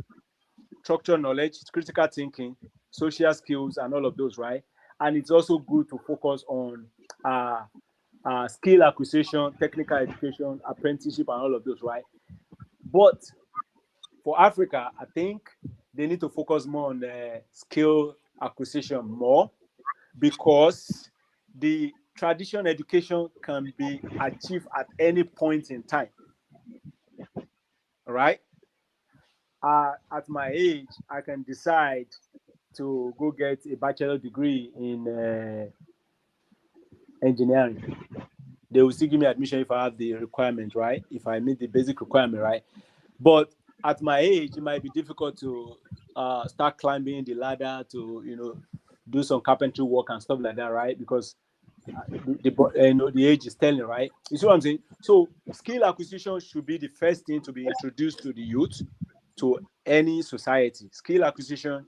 structured knowledge, critical thinking, social skills, and all of those, right? And it's also good to focus on skill acquisition, technical education, apprenticeship, and all of those, right? But for Africa, I think they need to focus more on the skill acquisition more, because the traditional education can be achieved at any point in time, right? At my age, I can decide to go get a bachelor degree in engineering. They will still give me admission if I have the requirement, right? If I meet the basic requirement, right? But at my age, it might be difficult to start climbing the ladder to, do some carpentry work and stuff like that, right? Because the age is telling, right? You see what I'm saying? So skill acquisition should be the first thing to be introduced to the youth, to any society. Skill acquisition,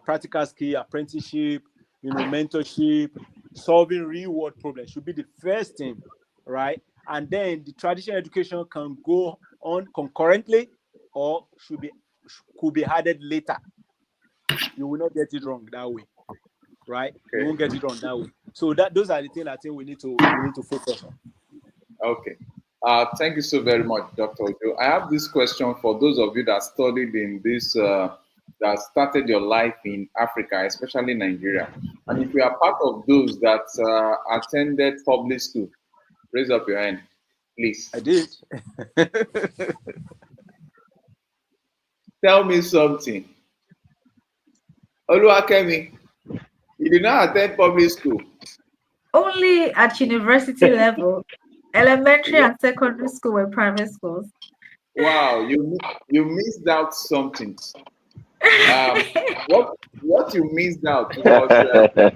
practical skill, apprenticeship, mentorship, solving real world problems should be the first thing, right? And then the traditional education can go on concurrently, or could be added later. You will not get it wrong that way, right? You won't get it wrong that way. So those are the things I think we need to focus on. Okay. Thank you so very much, Dr. Ojo. I have this question for those of you that studied in this, that started your life in Africa, especially Nigeria. And if you are part of those that attended public school, raise up your hand, please. I did. Tell me something. Oluwakemi, you did not attend public school. Only at university level. Elementary and secondary school were private schools. Wow, you missed out something. What you missed out was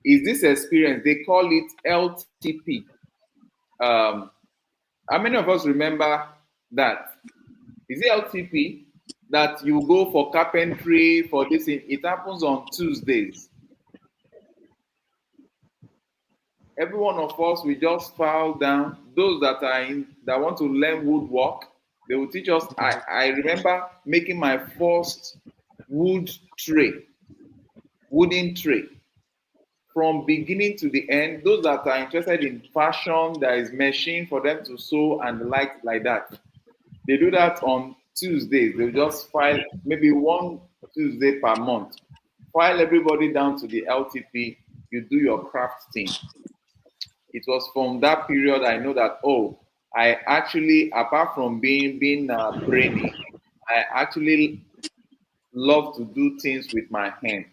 is this experience. They call it LTP. How many of us remember that? Is it LTP that you go for carpentry for this? It happens on Tuesdays. Every one of us, we just file down. Those that want to learn woodwork, they will teach us. I remember making my first wooden tray, from beginning to the end. Those that are interested in fashion, there is machine for them to sew and the like that. They do that on Tuesdays. They'll just file maybe one Tuesday per month. File everybody down to the LTP. You do your craft thing. It was from that period I know that, I actually, apart from being brainy, I actually love to do things with my hand.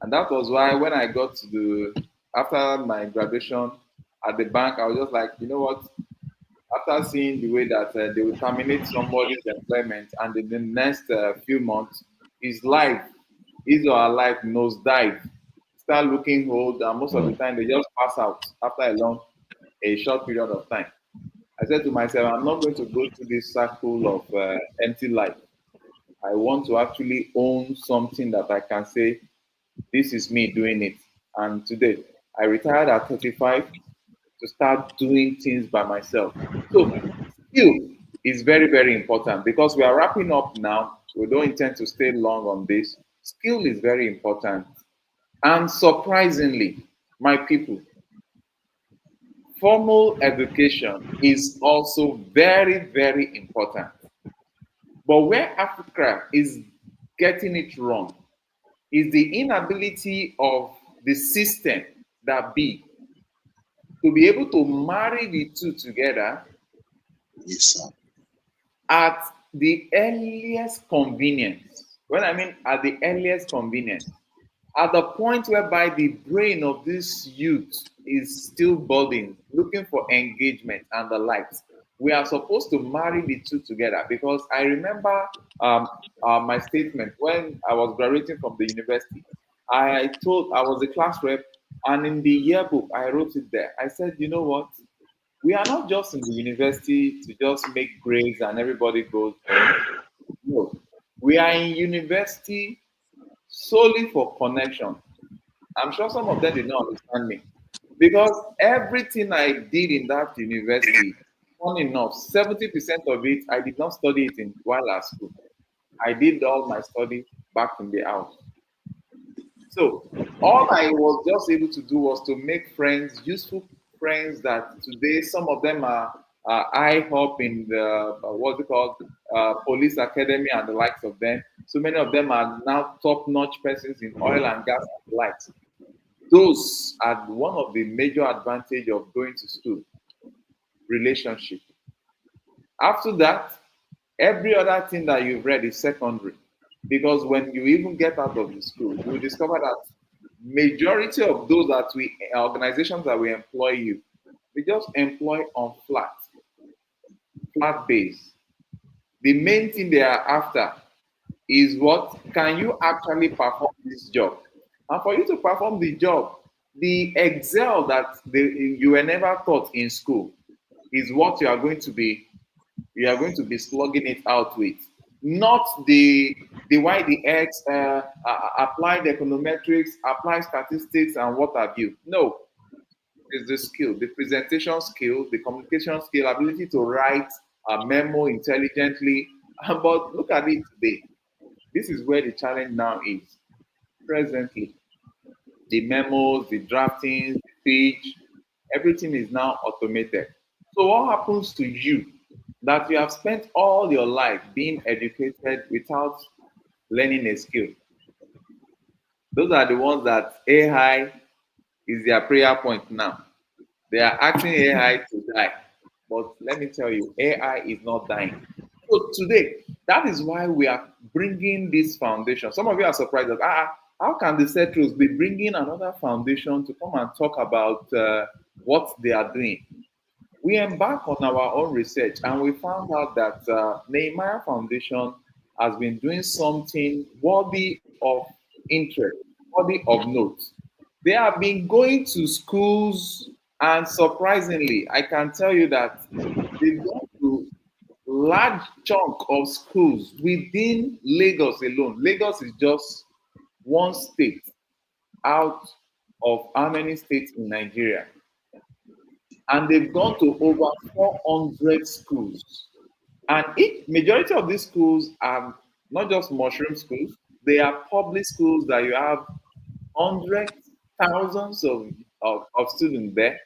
And that was why when I got to after my graduation at the bank, I was just like, you know what? After seeing the way that they will terminate somebody's employment, and in the next few months, his or her life nosedive, start looking old, and most of the time they just pass out after a short period of time. I said to myself, I'm not going to go through this circle of empty life. I want to actually own something that I can say, this is me doing it. And today, I retired at 35 to start doing things by myself. So, skill is very, very important, because we are wrapping up now. We don't intend to stay long on this. Skill is very important. And surprisingly, my people, Formal education is also very, very important. But where Africa is getting it wrong is the inability of the system that to be able to marry the two together Yes, sir. at the earliest convenience. When I mean at the earliest convenience, at the point whereby the brain of this youth is still budding, looking for engagement and the likes. We are supposed to marry the two together because I remember my statement when I was graduating from the university. I was a class rep, and in the yearbook, I wrote it there. I said, you know what? We are not just in the university to just make grades and everybody goes home. No, we are in university solely for connection. I'm sure some of them did not understand me because everything I did in that university, funny enough, 70% of it I did not study it in while at school. I did all my study back in the house. So all I was just able to do was to make friends, useful friends that today some of them are high up in the what's it called police academy and the likes of them. So many of them are now top-notch persons in oil and gas and the likes. Those are one of the major advantage of going to school. Relationship. After that, every other thing that you've read is secondary. Because when you even get out of the school, you will discover that majority of those that we organizations that we employ you, we just employ on flat base. The main thing they are after is what can you actually perform this job? And for you to perform the job, the excel that you were never taught in school is what you are going to be slugging it out with, not the y, the x, applied econometrics, applied statistics, and what have you. No, it's the skill, the presentation skill, the communication skill, ability to write a memo intelligently. But look at it today. This is where the challenge now is. Presently, the memos, the drafting, the speech, everything is now automated. So what happens to you that you have spent all your life being educated without learning a skill? Those are the ones that AI is their prayer point now. They are asking AI to die. But let me tell you, AI is not dying. So today, that is why we are bringing this foundation. Some of you are surprised that, how can the Setros be bringing another foundation to come and talk about what they are doing? We embarked on our own research and we found out that Nehemiah Foundation has been doing something worthy of interest, worthy of note. They have been going to schools, and surprisingly, I can tell you that they've gone to large chunk of schools within Lagos alone. Lagos is just one state out of how many states in Nigeria? And they've gone to over 400 schools. And each majority of these schools are not just mushroom schools, they are public schools that you have hundreds, thousands of students there.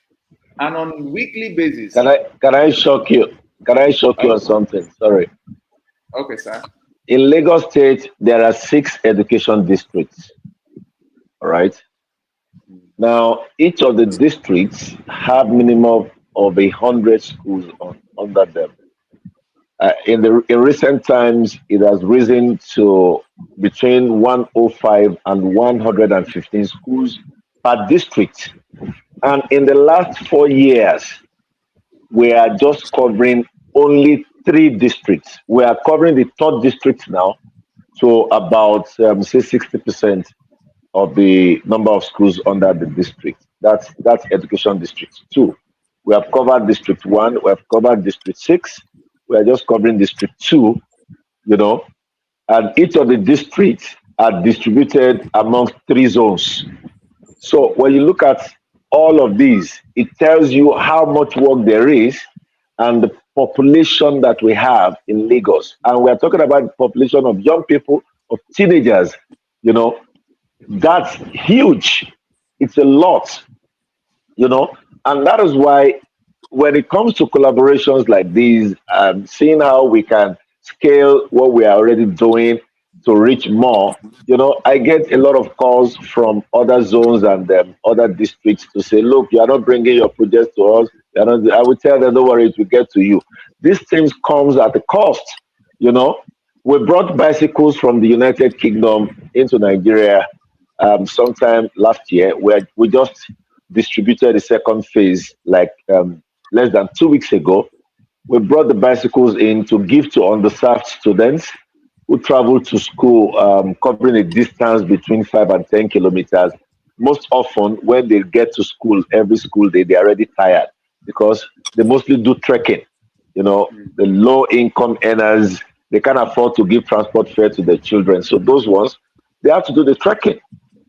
And on weekly basis. Can I shock you? Can I shock you on something? Sorry. Okay, sir. In Lagos State, there are 6 education districts. All right. Now, each of the districts have minimum of 100 schools under them. In recent times, it has risen to between 105 and 115 schools per district. And in the last 4 years, we are just covering only 3 districts. We are covering the third district now to about say 60% of the number of schools under the district. That's education district 2. We have covered district 1, we have covered district 6, we are just covering district 2, you know, and each of the districts are distributed amongst 3 zones. So when you look at all of these, it tells you how much work there is and the population that we have in Lagos. And we're talking about the population of young people, of teenagers, you know, that's huge. It's a lot, you know. And that is why when it comes to collaborations like these, seeing how we can scale what we are already doing to reach more, I get a lot of calls from other zones and other districts to say, look, you are not bringing your projects to us. You are not, I will tell them, don't worry, it will get to you. These things comes at a cost, you know. We brought bicycles from the United Kingdom into Nigeria sometime last year, where we just distributed the second phase like less than 2 weeks ago. We brought the bicycles in to give to underserved students who travel to school, covering a distance between 5 and 10 kilometers. Most often, when they get to school, every school day, they're already tired because they mostly do trekking. The low income earners, they can't afford to give transport fare to their children. So those ones, they have to do the trekking.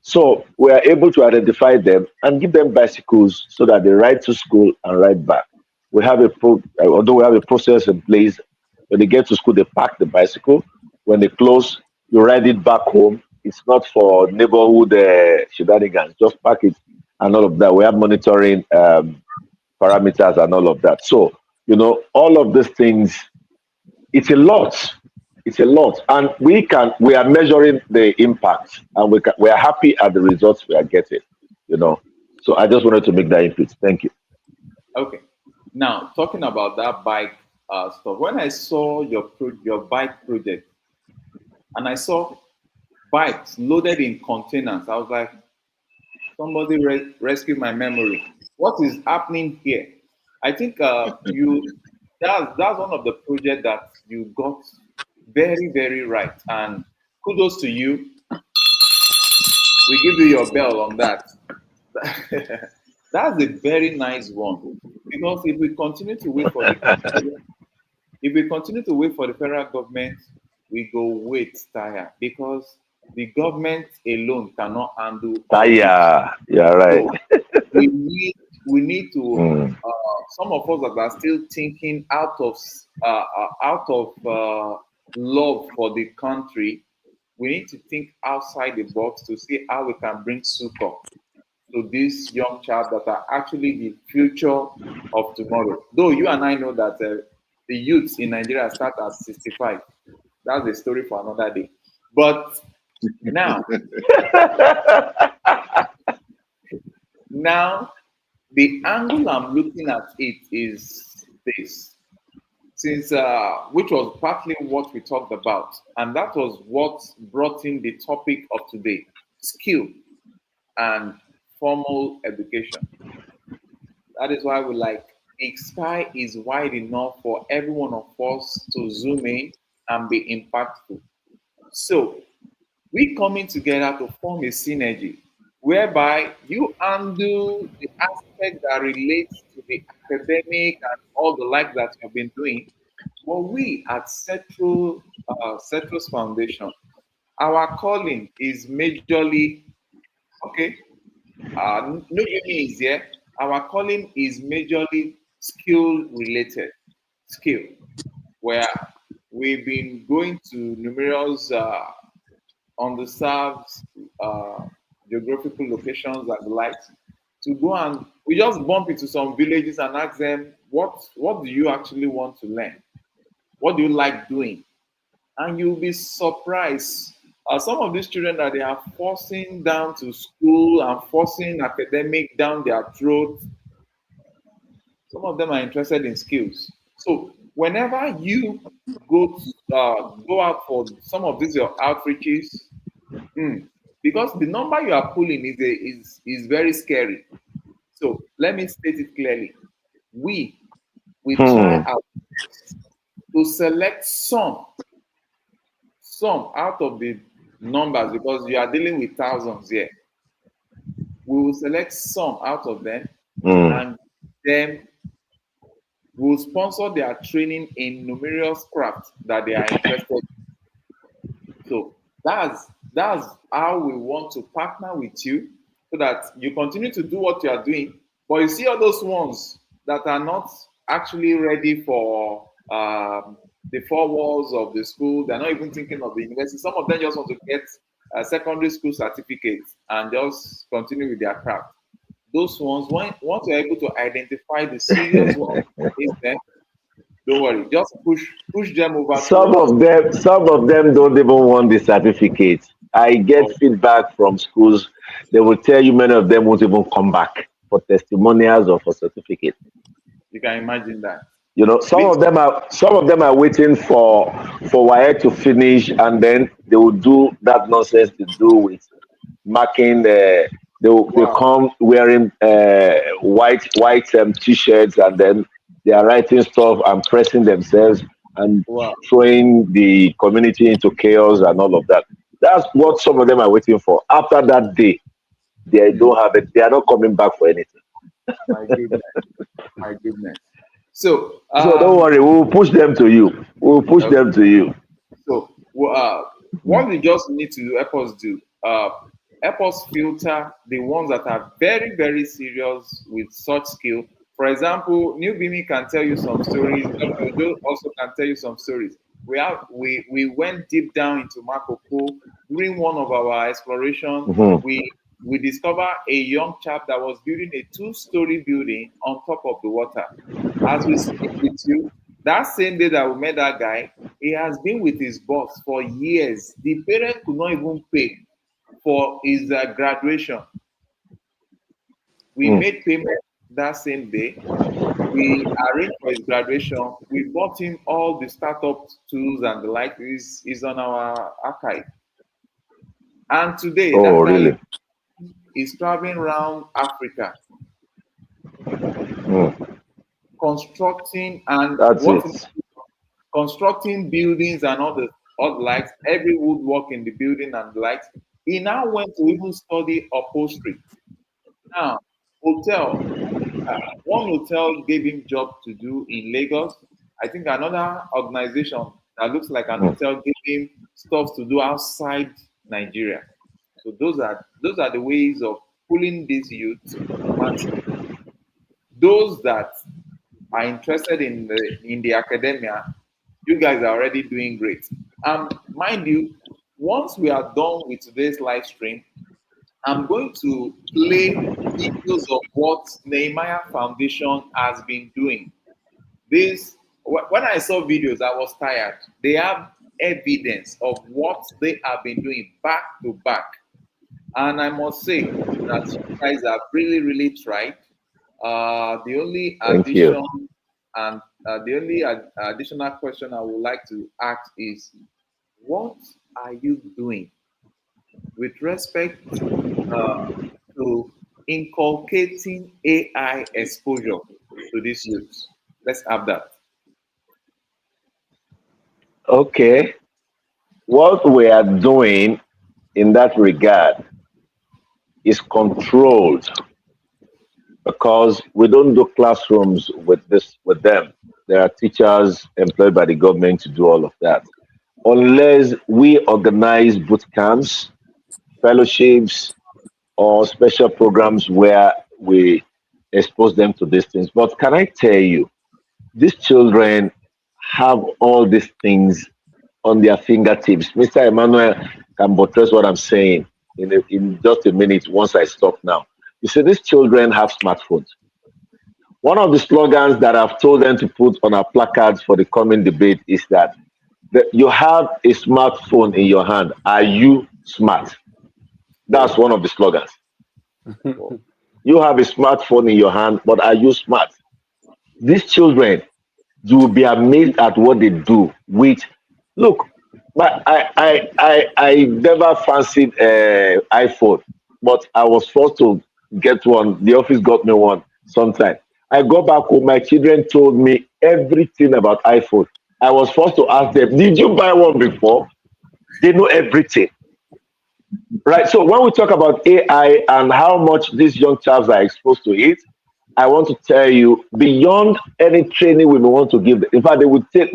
So we are able to identify them and give them bicycles so that they ride to school and ride back. Although we have a process in place. When they get to school, they park the bicycle. When they close, you ride it back home. It's not for neighborhood shenanigans. Just park it and all of that. We have monitoring parameters and all of that. So all of these things, it's a lot. It's a lot, and we are measuring the impact, and we are happy at the results we are getting. So I just wanted to make that input. Thank you. Okay. Now, talking about that bike stuff, when I saw your bike project and I saw bikes loaded in containers, I was like, somebody rescue my memory. What is happening here? I think that's one of the projects that you got very, very right. And kudos to you. We give you your bell on that. That's a very nice one. Because if we continue to wait for the federal government, we go wait tire because the government alone cannot handle all this. Yeah, you're right. So we need to Mm. some of us that are still thinking out of love for the country, we need to think outside the box to see how we can bring succor to these young child that are actually the future of tomorrow. Though you and I know that the youths in Nigeria start at 65. That's a story for another day. But now, now the angle I'm looking at it is this. Since which was partly what we talked about, and that was what brought in the topic of today: skill and formal education. That is why we like the sky is wide enough for every one of us to zoom in and be impactful. So we coming together to form a synergy whereby you undo the aspect that relates to the academic and all the like that you've been doing. But we at Cetro's Foundation, our calling is majorly okay. No is here. Our calling is majorly skill related. Skill, where we've been going to numerous underserved uh, geographical locations and the likes to go, and we just bump into some villages and ask them what do you actually want to learn? What do you like doing? And you'll be surprised. Some of these children that they are forcing down to school and forcing academic down their throat, some of them are interested in skills. So whenever you go out for some of these your outreaches, because the number you are pulling is very scary. So let me state it clearly. We try Hmm. our best to select some out of the numbers because you are dealing with thousands here. We will select some out of them Hmm. and then we'll sponsor their training in numerous crafts that they are interested in. So that's how we want to partner with you so that you continue to do what you are doing. But you see all those ones that are not actually ready for the four walls of the school. They're not even thinking of the university. Some of them just want to get a secondary school certificate and just continue with their craft. those ones, once you're able to identify the serious one, is them, don't worry, just push them over Some towards. of them don't even want the certificate. I get Oh, feedback from schools. They will tell you many of them won't even come back for testimonials or for certificates. you can imagine that. You know, some This, of them are waiting for WAEC to finish, and then they will do that nonsense to do with marking. They wow, come wearing white t-shirts, and then they are writing stuff and pressing themselves and wow. throwing the community into chaos and all of that. That's what some of them are waiting for. After that day, they Hmm, don't have it. They are not coming back for anything. my goodness, my goodness. So, So don't worry, we will push them to you. We will push okay. them to you. So, what we just need to help us filter the ones that are very, very serious with such skill. For example, New Bimi can tell you some stories. Dr. Joe also can tell you some stories. We went deep down into Makoko during one of our exploration. Mhm. We discovered a young chap that was building a two-story building on top of the water. As we speak with you, that same day that we met that guy, he has been with his boss for years. The parent could not even pay for his graduation. We Mm. made payment that same day. We arranged for his graduation. We bought him all the startup tools and the like. Is on our archive. And today, Oh, that guy really? is traveling around Africa, Mm. constructing and That's what it. constructing buildings and all the likes, every woodwork in the building and the likes. He now went to even study upholstery. Now, hotel, one hotel gave him job to do in Lagos. I think another organization that looks like an Mm. hotel gave him stuff to do outside Nigeria. So those are the ways of pulling these youth. And those that are interested in the academia, you guys are already doing great. Mind you, once we are done with today's live stream, I'm going to play videos of what Nehemiah Foundation has been doing. This when I saw videos, I was tired. They have evidence of what they have been doing back to back. And I must say that you guys have really, really tried. The only Thank you. addition and the only additional question I would like to ask is, what are you doing with respect uh, to inculcating AI exposure to these youths? Let's have that. Okay. What we are doing in that regard is controlled because we don't do classrooms with them. There are teachers employed by the government to do all of that. Unless we organize boot camps, fellowships, or special programs where we expose them to these things. But can I tell you, these children have all these things on their fingertips. Mr. Emmanuel can buttress what I'm saying in just a minute once I stop now. You see, these children have smartphones. One of the slogans that I've told them to put on our placards for the coming debate is that you have a smartphone in your hand. Are you smart? That's Whoa, one of the slogans. whoa. You have a smartphone in your hand, but are you smart? These children, you will be amazed at what they do with. Look, but I never fancied iPhone, but I was forced to get one. The office got me one sometime. I got back home, my children told me everything about iPhone. I was forced to ask them, did you buy one before? They know everything. Right. So when we talk about AI and how much these young chaps are exposed to it, I want to tell you, beyond any training we may want to give them, in fact, they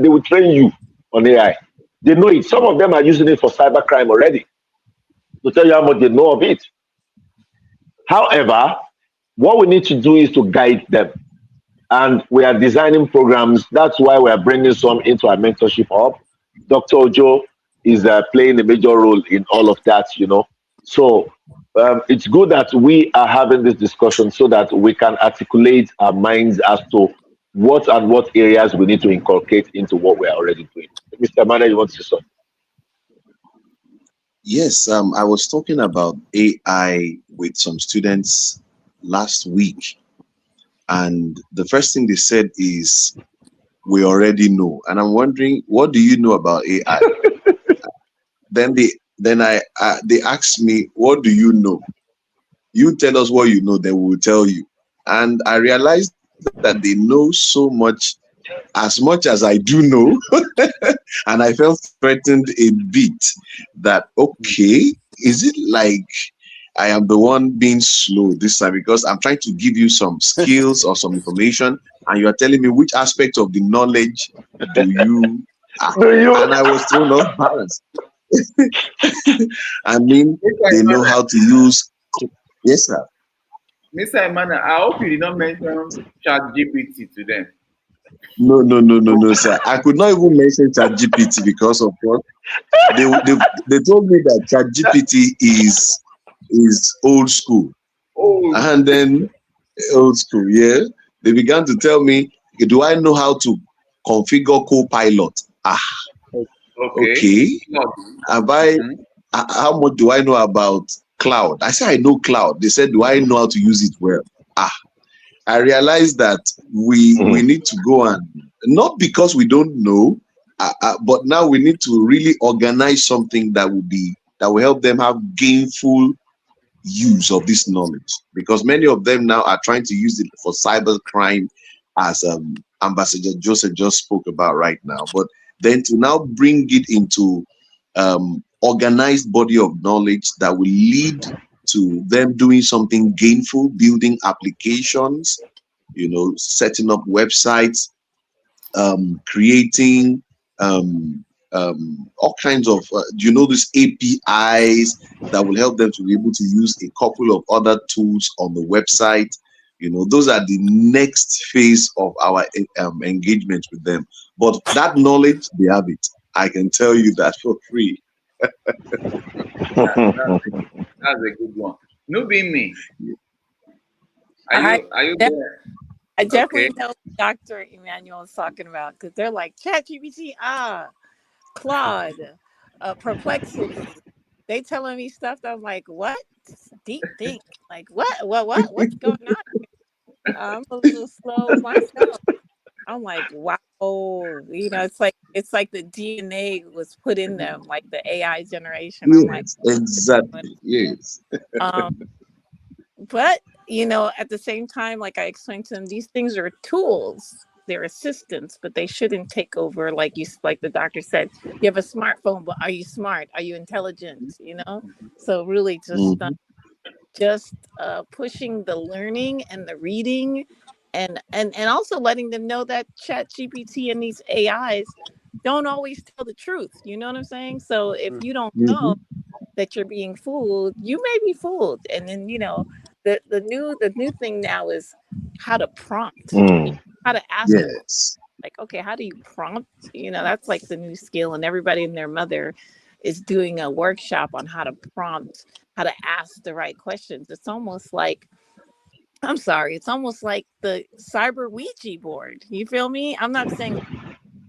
will train you on AI. They know it. Some of them are using it for cybercrime already to tell you how much they know of it. However, what we need to do is to guide them. And we are designing programs. That's why we are bringing some into our mentorship hub. Dr. Ojo is playing a major role in all of that. So it's good that we are having this discussion so that we can articulate our minds as to what areas we need to inculcate into what we are already doing. Mr. Manda, you want to say something? Yes, I was talking about AI with some students last week, and the first thing they said is, "We already know." And I'm wondering, what do you know about AI? Then they asked me, "What do you know?" You tell us what you know, then we will tell you. And I realized that they know so much as I do know, and I felt threatened a bit that, okay, is it like I am the one being slow this time because I'm trying to give you some skills or some information, and you are telling me which aspect of the knowledge do you Do you? and I was thrown off balance. I mean, Mr. they know Emmanuel, how to use. Yes, sir. Mr. Emmanuel, I hope you did not mention Chat GPT to them. No, no, no, no, no, sir. I could not even mention ChatGPT because of what they told me that ChatGPT is old school, Oh, and then old school. Yeah, they began to tell me, do I know how to configure Copilot? Ah, okay. okay. No. Have I? Mhm. How much do I know about cloud? I said I know cloud. They said, do I know how to use it well? Ah, I realized that we Mm. need to go and not because we don't know, but now we need to really organize something that will help them have gainful use of this knowledge, because many of them now are trying to use it for cyber crime, as Ambassador Joseph just spoke about right now. But then to now bring it into organized body of knowledge that will lead to them doing something gainful, building applications, setting up websites, creating all kinds of, these APIs that will help them to be able to use a couple of other tools on the website. Those are the next phase of our engagement with them. But that knowledge, they have it. I can tell you that for free. That's a good one. No being me. I Are you there? I Okay. definitely know what Dr. Emmanuel is talking about because they're like ChatGPT, Claude, Perplexity. They telling me stuff that I'm like, what? Deep think. Like what's going on? I'm a little slow myself. I'm like, wow, it's like the DNA was put in them, like the AI generation. I'm like, Yes, exactly. Yes. um, but at the same time, like I explained to them, these things are tools. They're assistants, but they shouldn't take over. Like the doctor said, you have a smartphone, but are you smart? Are you intelligent? So really, Mhm. just pushing the learning and the reading, and also letting them know that Chat GPT and these AIs don't always tell the truth. You know what I'm saying? So if you don't know Mhm. that you're being fooled, you may be fooled. And then the new thing now is how to prompt, Mm. how to ask the question. Yes. Like, okay, how do you prompt? That's like the new skill, and everybody and their mother is doing a workshop on how to prompt, how to ask the right questions. It's almost like, I'm sorry, it's almost like the cyber Ouija board. You feel me? I'm not saying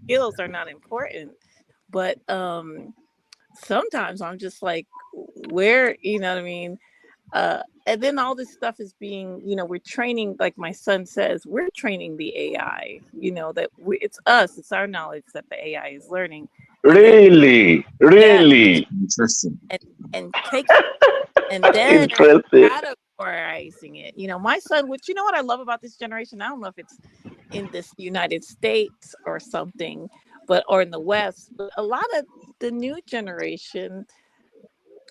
skills are not important, but sometimes I'm just like, where, you know what I mean? And then all this stuff is being, we're training, like my son says, we're training the AI, that it's us, it's our knowledge that the AI is learning. And then, Really? yeah, Really? Interesting. and taking, and then Interesting. categorizing it. My son, which, what I love about this generation, I don't know if it's in this United States or something, or in the West, but a lot of the new generation,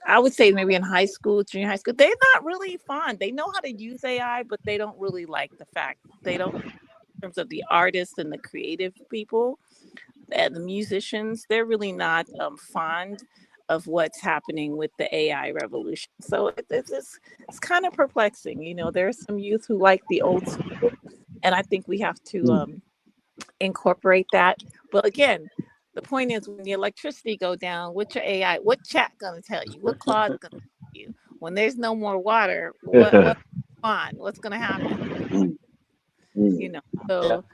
I would say maybe in high school, junior high school, they're not really fond. They know how to use AI, but they don't really like the fact they don't, in terms of the artists and the creative people and the musicians, they're really not fond of what's happening with the AI revolution. So it's kind of perplexing. There's some youth who like the old school, and I think we have to Mm. incorporate that. But again, the point is when the electricity go down, what's your AI? What chat gonna tell you? What Claude gonna tell you? when there's no more water, what's on? What's going to happen? You know, so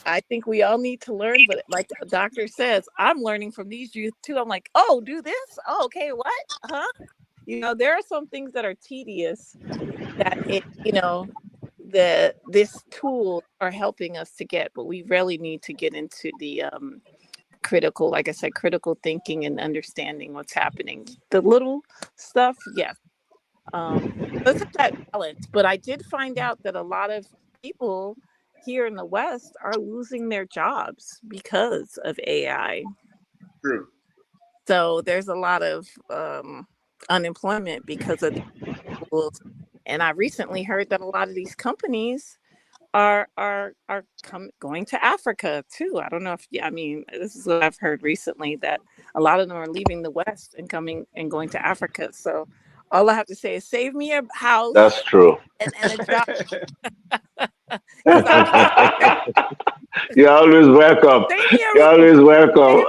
I think we all need to learn, but like the doctor says, I'm learning from these youth too. I'm like, oh, do this? Oh, okay, what? Huh? You know, there are some things that are tedious that this tool are helping us to get, but we really need to get into the critical, like I said, critical thinking and understanding what's happening. The little stuff, yes. Let's have that balance. But I did find out that a lot of people here in the West are losing their jobs because of AI. True. So there's a lot of unemployment because of these tools. And I recently heard that a lot of these companies are going to Africa too. I don't know if this is what I've heard recently, that a lot of them are leaving the West and coming and going to Africa. So all I have to say is save me a house. That's true. And a job. You're always welcome. You're always welcome.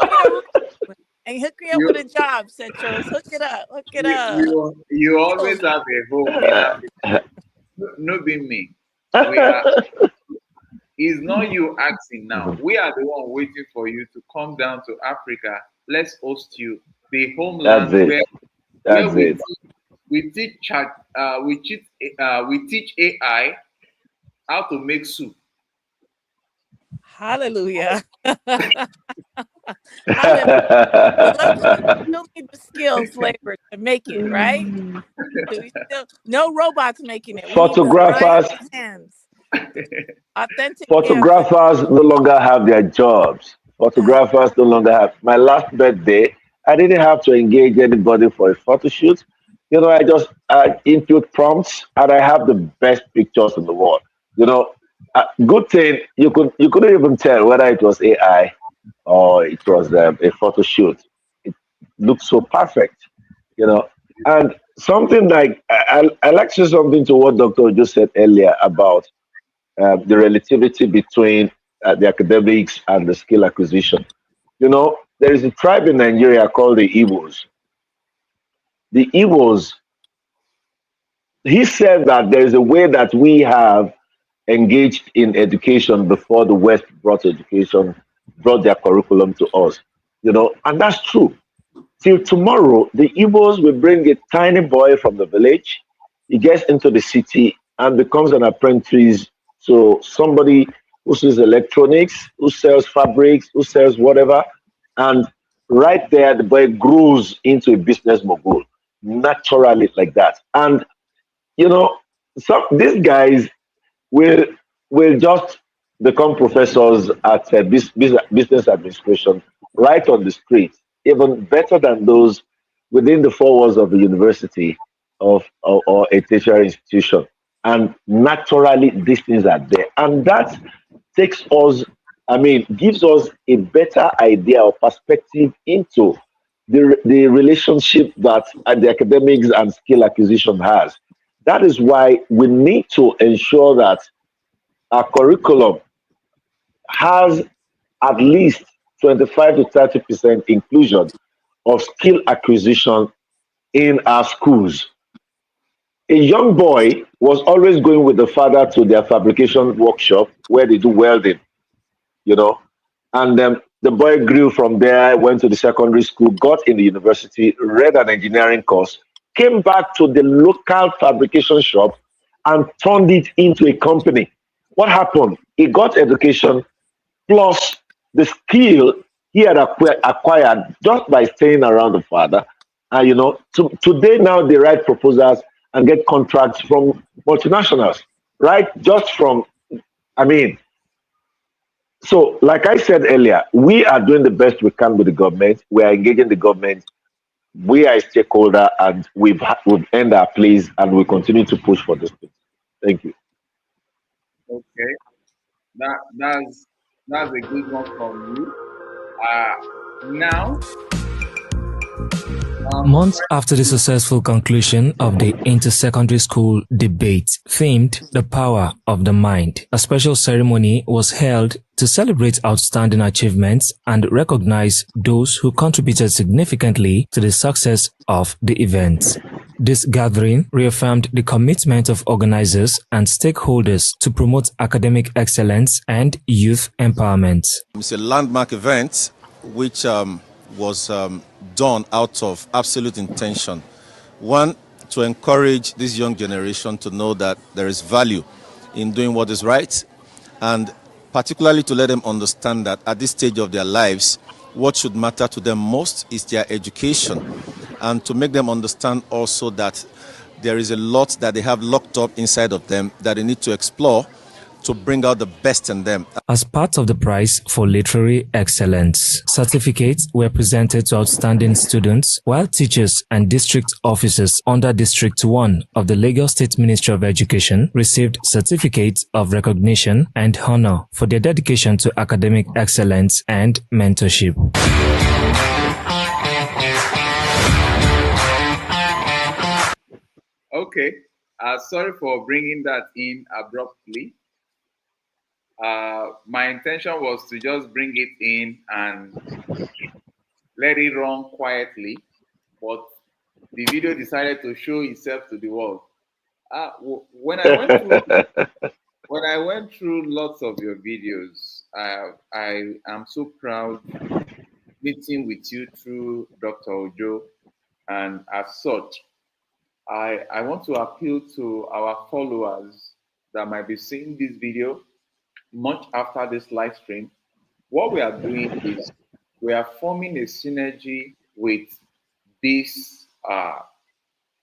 And hook me up with a job, Centros. Hook it up. Hook it up. You always have a home. No be me. It's not you asking now. We are the one waiting for you to come down to Africa. Let's host you. The homeland where we teach AI how to make soup. Hallelujah. Hallelujah. We still need the skills, labor to make it, right? No robots making it. Photographers. Authentic. Photographers no longer have their jobs. Photographers no longer have. My last birthday, I didn't have to engage anybody for a photo shoot. You know, I just input prompts and I have the best pictures in the world. You know, good thing you couldn't even tell whether it was AI or it was a photo shoot. It looked so perfect, you know. And something like I like to say something to what Dr. just said earlier about the relativity between the academics and the skill acquisition. You know, there is a tribe in Nigeria called the Igbos. The Igbos, he said that there is a way that we have engaged in education before the West brought their curriculum to us. You know, and that's true. Till tomorrow, the Igbos will bring a tiny boy from the village. He gets into the city and becomes an apprentice to somebody who sells electronics, who sells fabrics, who sells whatever. And right there, the boy grows into a business mogul naturally like that. And, you know, these guys will just become professors at business administration right on the street, even better than those within the four walls of the university or a tertiary institution. And naturally, these things are there. And that gives us a better idea or perspective into the relationship that the academics and skill acquisition has. That is why we need to ensure that our curriculum has at least 25 to 30% inclusion of skill acquisition in our schools. A young boy was always going with the father to their fabrication workshop where they do welding, you know, and the boy grew from there, went to the secondary school, got in the university, read an engineering course, came back to the local fabrication shop and turned it into a company. What happened? He got education plus the skill he had acquired just by staying around the father. And, you know, today now they write proposals and get contracts from multinationals, right? Just from, so like I said earlier, we are doing the best we can with the government. We are engaging the government. We are a stakeholder and we've earned our place and we continue to push for this thing. Thank you. Okay. That's a good one from you. Now, months after the successful conclusion of the inter-secondary school debate themed The Power of the Mind, a special ceremony was held to celebrate outstanding achievements and recognize those who contributed significantly to the success of the event. This gathering reaffirmed the commitment of organizers and stakeholders to promote academic excellence and youth empowerment. It's a landmark event which was done out of absolute intention. One, to encourage this young generation to know that there is value in doing what is right, and particularly to let them understand that at this stage of their lives, what should matter to them most is their education, and to make them understand also that there is a lot that they have locked up inside of them that they need to explore to bring out the best in them. As part of the prize for literary excellence, certificates were presented to outstanding students, while teachers and district officers under District 1 of the Lagos State Ministry of Education received certificates of recognition and honor for their dedication to academic excellence and mentorship. Okay, sorry for bringing that in abruptly. My intention was to just bring it in and let it run quietly, but the video decided to show itself to the world. When I went through when I went through lots of your videos, I am so proud meeting with you through Dr. Ojo, and as such, I want to appeal to our followers that might be seeing this video much after this live stream. What we are doing is we are forming a synergy with this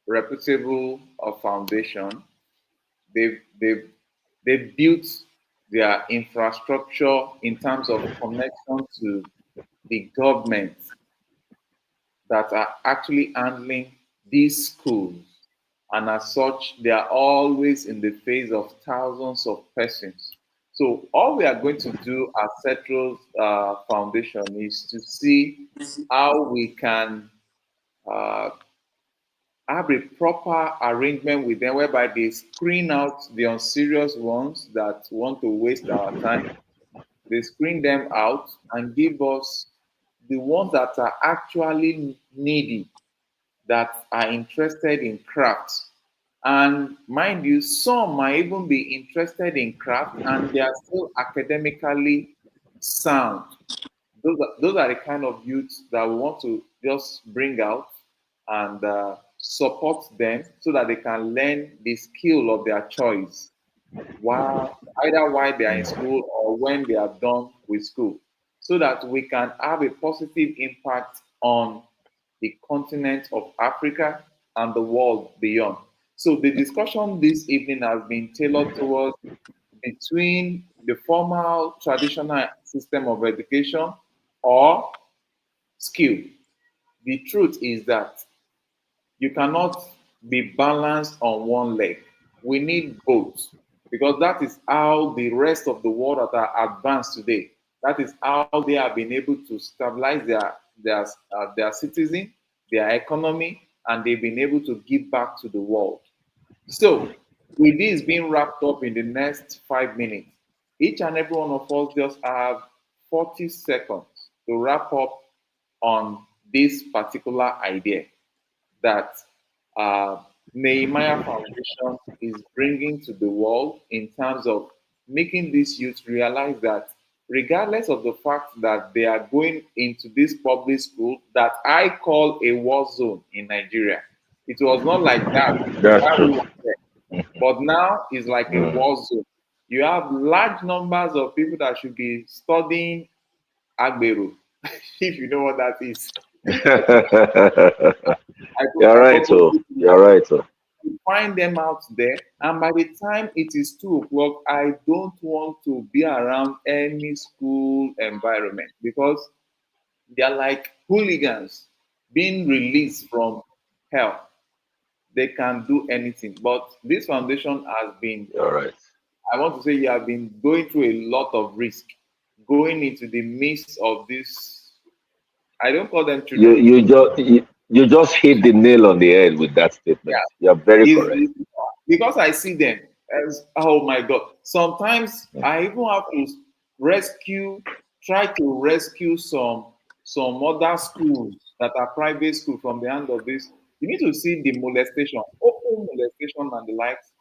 reputable foundation. They've built their infrastructure in terms of connection to the government that are actually handling these schools. And as such, they are always in the face of thousands of persons. So all we are going to do at Cetro's Foundation is to see how we can have a proper arrangement with them whereby they screen out the unserious ones that want to waste our time. They screen them out and give us the ones that are actually needy, that are interested in crafts. And mind you, some might even be interested in craft and they are still academically sound. Those are the kind of youths that we want to just bring out and support them so that they can learn the skill of their choice either while they are in school or when they are done with school, so that we can have a positive impact on the continent of Africa and the world beyond. So the discussion this evening has been tailored towards between the formal traditional system of education or skill. The truth is that you cannot be balanced on one leg. We need both because that is how the rest of the world that are advanced today. That is how they have been able to stabilize their citizen, their economy, and they've been able to give back to the world. So, with this being wrapped up in the next 5 minutes, each and every one of us just have 40 seconds to wrap up on this particular idea that Nehemiah Foundation is bringing to the world in terms of making these youth realize that regardless of the fact that they are going into this public school that I call a war zone in Nigeria. It was not like that. That's true. But now it's like a war zone. You have large numbers of people that should be studying Agberu, if you know what that is. You're right, so you're right, so. Find them out there, and by the time it is 2 o'clock, I don't want to be around any school environment because they are like hooligans being released from hell. They can do anything. But this foundation has been, All right. I want to say, you have been going through a lot of risk, going into the midst of this. I don't call them children. You just hit the nail on the head with that statement. Yeah. You're very correct. Because I see them as, oh my God. Sometimes I even have to try to rescue some other schools that are private school from the hand of this You need to see the molestation, open molestation and the likes,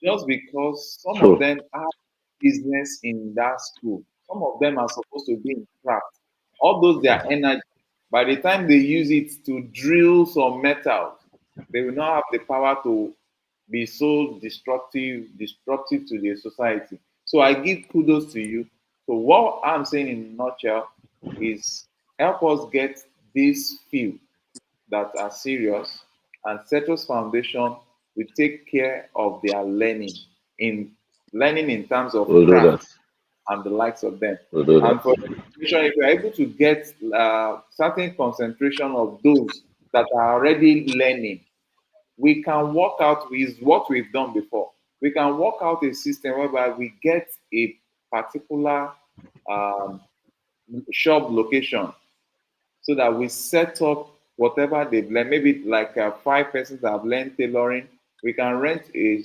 just because some of True. them have business in that school. Some of them are supposed to be in craft. All those their energy, by the time they use it to drill some metal, they will not have the power to be so disruptive to the society. So I give kudos to you. So what I'm saying in a nutshell is help us get these few that are serious, and Settle's Foundation will take care of their in learning in terms of We'll do that. craft and the likes of them. We'll do And that. for education, if you're able to get certain concentration of those that are already learning, we can work out with what we've done before. We can work out a system whereby we get a particular um, shop location so that we set up whatever they've learned. Maybe like 5 persons that have learned tailoring, we can rent a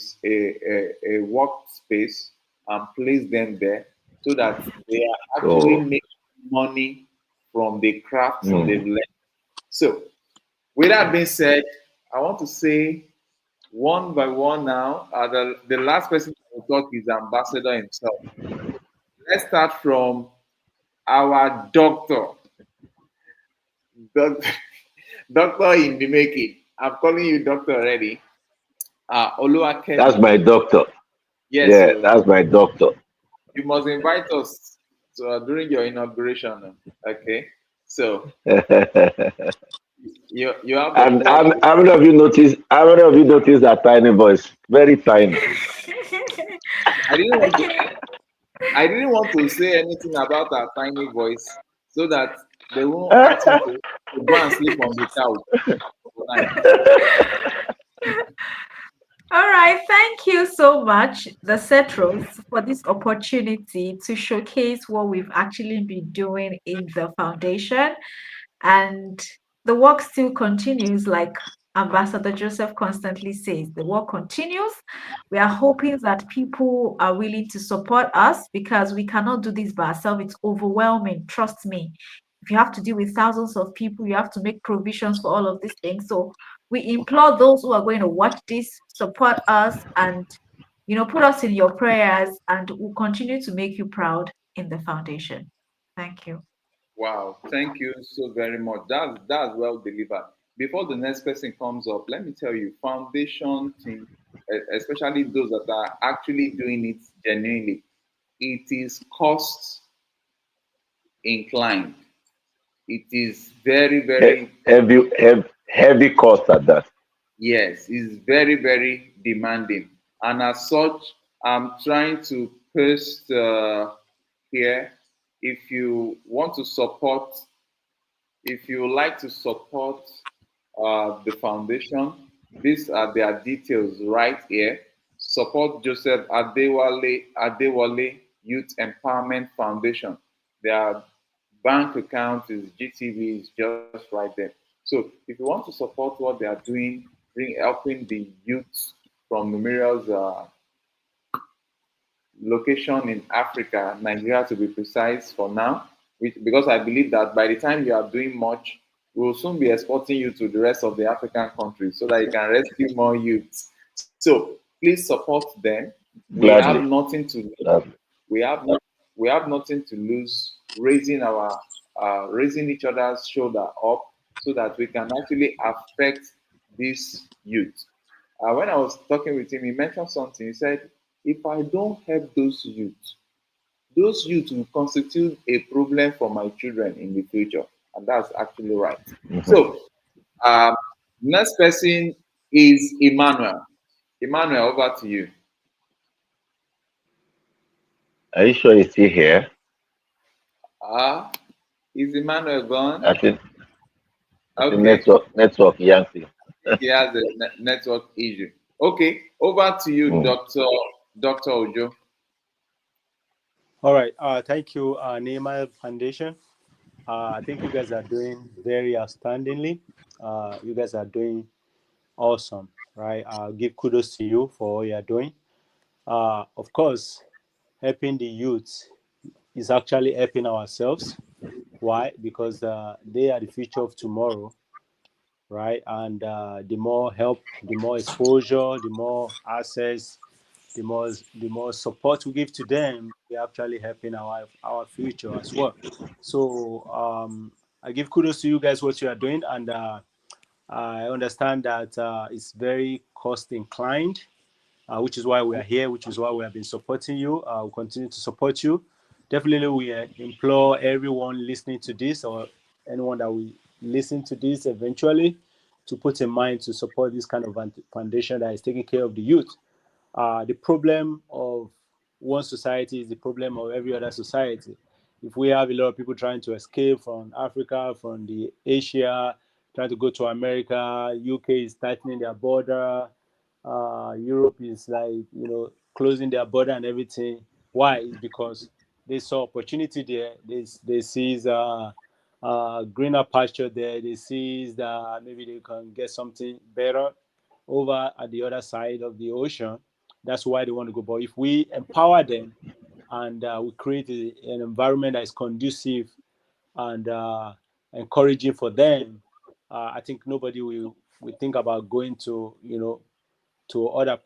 workspace and place them there so that they are actually Oh, making money from the crafts they've mm. learned. So, with that being said, I want to say one by one now. The last person to talk is Ambassador himself. Let's start from our doctor. Doctor, doctor in the making. I'm calling you doctor already. That's Oluwakemi. my doctor. Yes, Yeah, so that's my doctor. you must invite us during your inauguration. Okay. So and you have the floor. how many of you notice? How many of you notice that tiny voice? Very tiny. I didn't want to. Okay. I didn't want to say anything about our tiny voice so that they won't ask me to go and sleep on the couch tonight. All right, thank you so much, the Cetros, for this opportunity to showcase what we've actually been doing in the foundation. And the work still continues, like Ambassador Joseph constantly says, the work continues. We are hoping that people are willing to support us because we cannot do this by ourselves. It's overwhelming, trust me. If you have to deal with thousands of people, you have to make provisions for all of these things. So we implore those who are going to watch this, support us and put us in your prayers, and we'll continue to make you proud in the foundation. Thank you. Wow, thank you so very much. That's well delivered. Before the next person comes up, let me tell you, foundation team, especially those that are actually doing it genuinely, it is cost inclined. It is very, very, Heavy cost at that. yes, it's very, very demanding. And as such, I'm trying to post here. If you want to support, if you like to support the foundation, these are their details right here. Support Joseph Adewale Youth Empowerment Foundation. Their bank account is GTV is just right there. So if you want to support what they are doing, helping the youth from numerous location in Africa, Nigeria to be precise for now, because I believe that by the time you are doing much, we will soon be exporting you to the rest of the African countries so that you can rescue more youths. So please support them. We have Gladly. nothing to lose. Gladly. We have not, we have nothing to lose raising each other's shoulder up so that we can actually affect this youth. When I was talking with him, he mentioned something. He said, if I don't help those youth will constitute a problem for my children in the future. And that's actually right. Mhm. So, um, next person is Emmanuel. Emmanuel, over to you. Are you sure he's still here? Ah, is Emmanuel gone? I think the Okay, network Yankee. he has a network issue. Okay, over to you, Mm. Dr. Ojo. All right. Thank you, Nehemiah Foundation. I think you guys are doing very outstandingly. You guys are doing awesome, right? I'll give kudos to you for all you're doing. Of course, helping the youth is actually helping ourselves. Why? Because they are the future of tomorrow. right? And the more help, the more exposure, the more access, the more support we give to them, we're actually helping our future as well. So I give kudos to you guys what you are doing, and I understand that it's very cost inclined, which is why we are here, which is why we have been supporting you. We'll continue to support you. Definitely, we implore everyone listening to this, or anyone that will listen to this eventually, to put in mind to support this kind of foundation that is taking care of the youth. The problem of one society is the problem of every other society. If we have a lot of people trying to escape from Africa, from the Asia, trying to go to America, UK is tightening their border, Europe is like, closing their border and everything. Why? Is because they saw opportunity there. They see greener pasture there. They see that maybe they can get something better over at the other side of the ocean. That's why they want to go. But if we empower them and we create an environment that is conducive and encouraging for them, I think nobody will think about going to other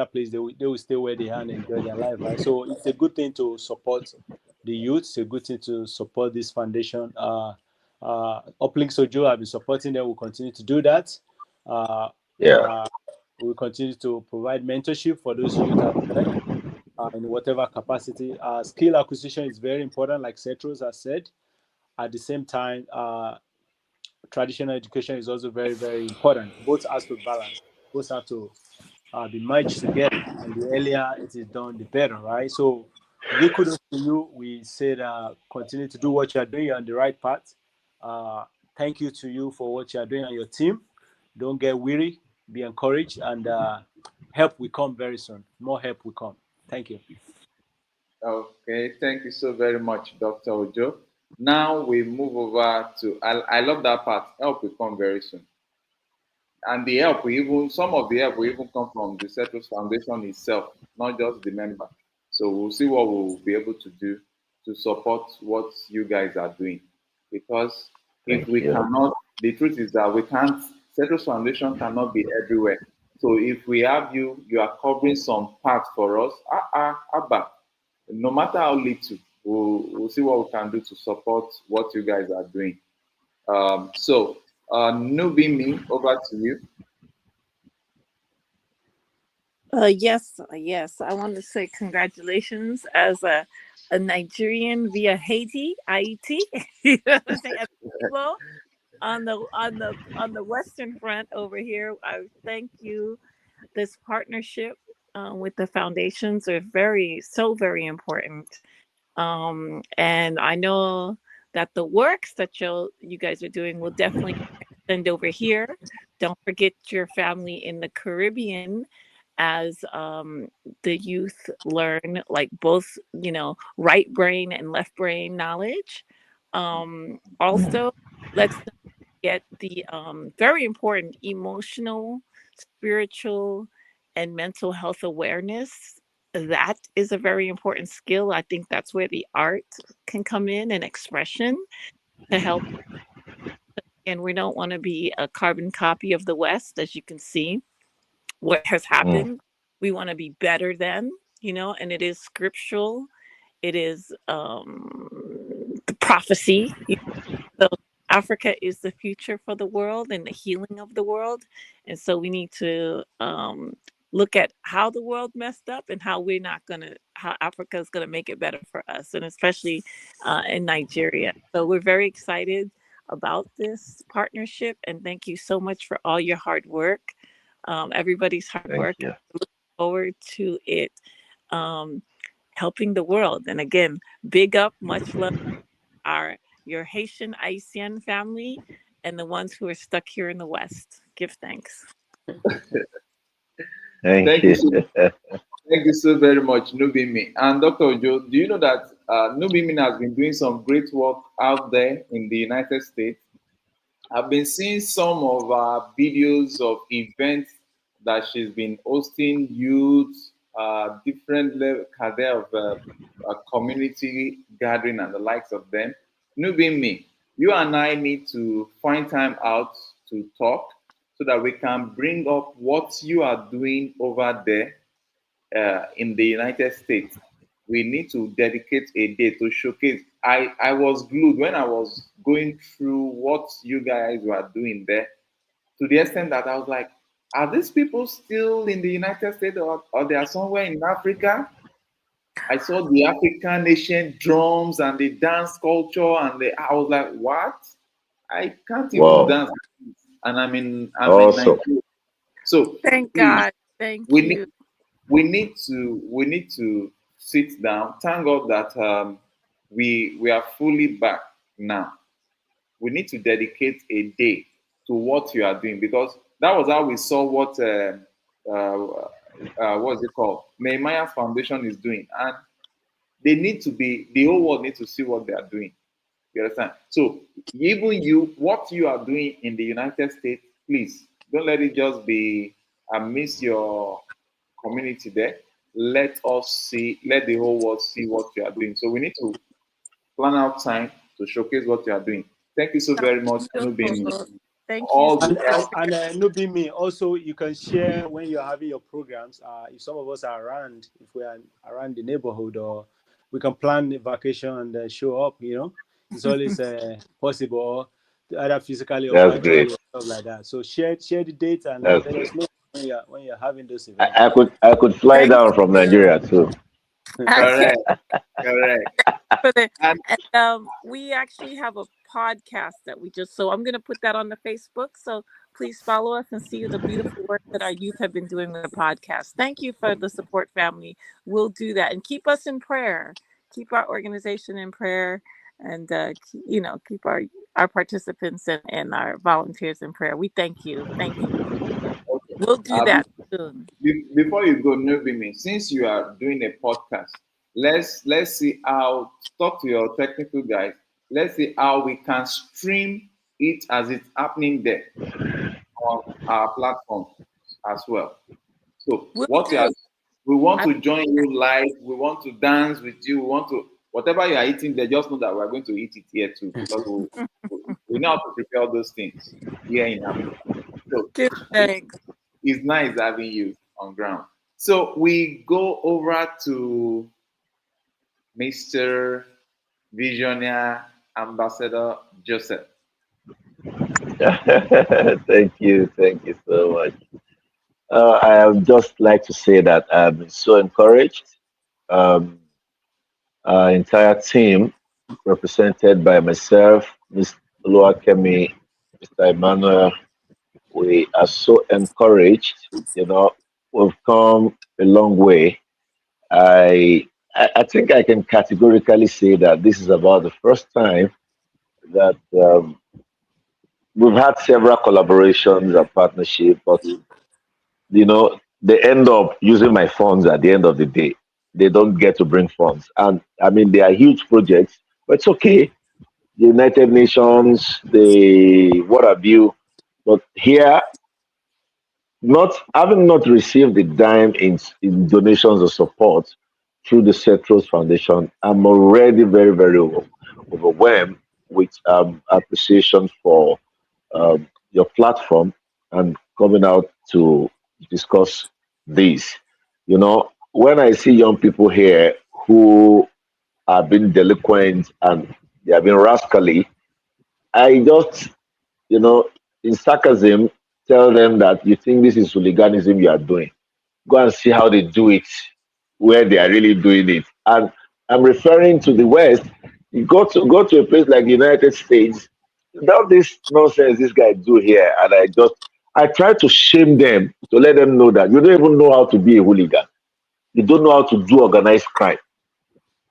place. They will stay where they are and enjoy their life, right? So it's a good thing to support the youth. It's a good thing to support this foundation. Uplink Sojo, I've been supporting them. We'll continue to do that. Uh, Yeah. uh, we'll continue to provide mentorship for those youth out there in whatever capacity. Skill acquisition is very important, like Cetros has said. At the same time, traditional education is also very, very important. Both has to balance. Both have to be merged together. And the earlier it is done, the better, right? So we give kudos to you. We said continue to do what you are doing. You're on the right path. Uh, Thank you to you for what you are doing on your team. Don't get weary. Be encouraged, and help will come very soon. More help will come. Thank you. Okay, thank you so very much, Dr. Ojo. Now we move over to, I love that part. Help will come very soon. And the help will even, some of the help will even come from the Cetus Foundation itself, not just the member. So we'll see what we'll be able to do to support what you guys are doing. Because if Thank we you. cannot, the truth is that we can't, Cetus Foundation cannot be everywhere. So if we have you, you are covering some part for us, Abba, no matter how little, we'll see what we can do to support what you guys are doing. Newbie me, over to you. Yes. I want to say congratulations as a Nigerian via Haiti, IET. You know what I'm saying? As people on the Western Front over here, I thank you. This partnership with the foundations are very important. And I know that the works that you guys are doing will definitely extend over here. Don't forget your family in the Caribbean as the youth learn like both, right brain and left brain knowledge. Also, let's not get the very important emotional, spiritual, and mental health awareness. That is a very important skill. I think that's where the art can come in and expression to help. And we don't want to be a carbon copy of the West, as you can see what has Mm. happened. We want to be better than, and it is scriptural. It is the prophecy. So Africa is the future for the world and the healing of the world. And so we need to look at how the world messed up and how Africa is going to make it better for us, and especially in Nigeria. So we're very excited about this partnership, and thank you so much for all your hard work, everybody's hard Thank work. you. Look forward to it um, helping the world. And again, big up, much love are your Haitian Haitian family and the ones who are stuck here in the West. Give thanks. Thank Thank you you. so Thank you so very much, Nubimi. And Dr. Joe, do you know that Nubimi has been doing some great work out there in the United States? I've been seeing some of our videos of events that she's been hosting youth, different level of community gathering and the likes of them. Nubimi, you and I need to find time out to talk so that we can bring up what you are doing over there in the United States. We need to dedicate a day to showcase. I was glued when I was going through what you guys were doing there, to the extent that I was like, are these people still in the United States, or they are somewhere in Africa? I saw the African nation drums and the dance culture, and I was like, what? I can't even Wow. dance, and I'm in Awesome. Nigeria. So Thank please, God. Thank we need you. we need to sit down. Thank God that we are fully back now. We need to dedicate a day to what you are doing, because that was how we saw what what's it called, Nehemiah's Foundation is doing, and the whole world needs to see what they are doing. You understand? So even you, what you are doing in the United States, please don't let it just be amidst your community there. Let us see, let the whole world see what you are doing. So we need to plan out time to showcase what you are doing. Thank you so very much, Nubin. Beautiful. Thank you All so the much. Nubi, me also, you can share when you're having your programs. If some of us are around, if we are around the neighborhood, or we can plan a vacation and show up. It's always possible, either physically or That's virtually great. or stuff like that. So share the dates and That's let great. us know when you're having those I, events. I could I could fly Thank down from you. Nigeria too. correct, correct. For the And and we actually have a podcast that we just, so I'm going to put that on the Facebook, so please follow us and see the beautiful work that our youth have been doing with the podcast. Thank you for the support, family. We'll do that, and keep us in prayer, keep our organization in prayer, and keep our participants and our volunteers in prayer. We thank you. okay, We'll do uh, that soon. before you go, Nubimi, since you are doing a podcast, let's see how, talk to your technical guys. Let's see how we can stream it as it's happening there on our platform as well. So We'll what you do are, we want I, to join you live. We want to dance with you. We want to, whatever you are eating there, just know that we are going to eat it here too, because we know how to prepare all those things here in Africa. So Give it, thanks. it's nice having you on ground. So we go over to Mr. Visionaire Ambassador Joseph. Thank you so much. I would just like to say that I've been so encouraged. Um, our entire team, represented by myself, Ms. Oluwakemi, Mr. Emmanuel, we are so encouraged. We've come a long way. I think I can categorically say that this is about the first time that we've had several collaborations and partnership, but they end up using my funds at the end of the day. They don't get to bring funds, and I mean they are huge projects, but it's okay. The United Nations, the what have you, but here, not having not received a dime in donations or support through the Cetros Foundation, I'm already very, very overwhelmed with appreciation for your platform and coming out to discuss this. When I see young people here who have been delinquent and they have been rascally, I just, you know, in sarcasm, tell them that you think this is hooliganism you are doing. Go and see how they do it, where they are really doing it. And I'm referring to the West. You go to a place like the United States, without this nonsense this guy do here, and I try to shame them to let them know that you don't even know how to be a hooligan. You don't know how to do organized crime,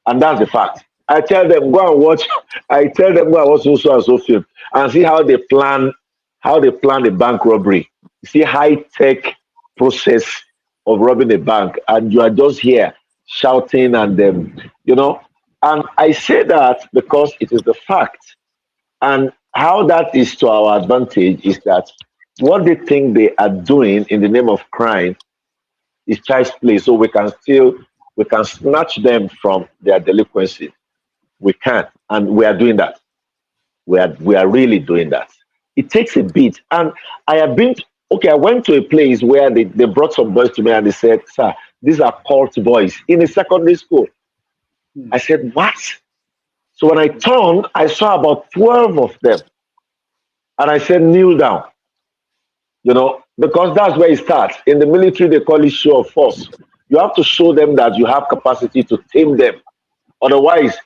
and that's the fact. I tell them go and watch. I tell them go and watch so and so film and see how they plan a bank robbery. See high tech process of robbing a bank, and you are just here shouting and And I say that because it is the fact, and how that is to our advantage is that what they think they are doing in the name of crime is child's play. So we can snatch them from their delinquency. We can, and we are doing that. We are really doing that. It takes a bit, and I have been Okay, I went to a place where they brought some boys to me and they said, "Sir, these are cult boys in a secondary school." I said, "What?" So when I turned, I saw about 12 of them. And I said, "Kneel down," because that's where it starts. In the military, they call it show of force. You have to show them that you have capacity to tame them. Otherwise,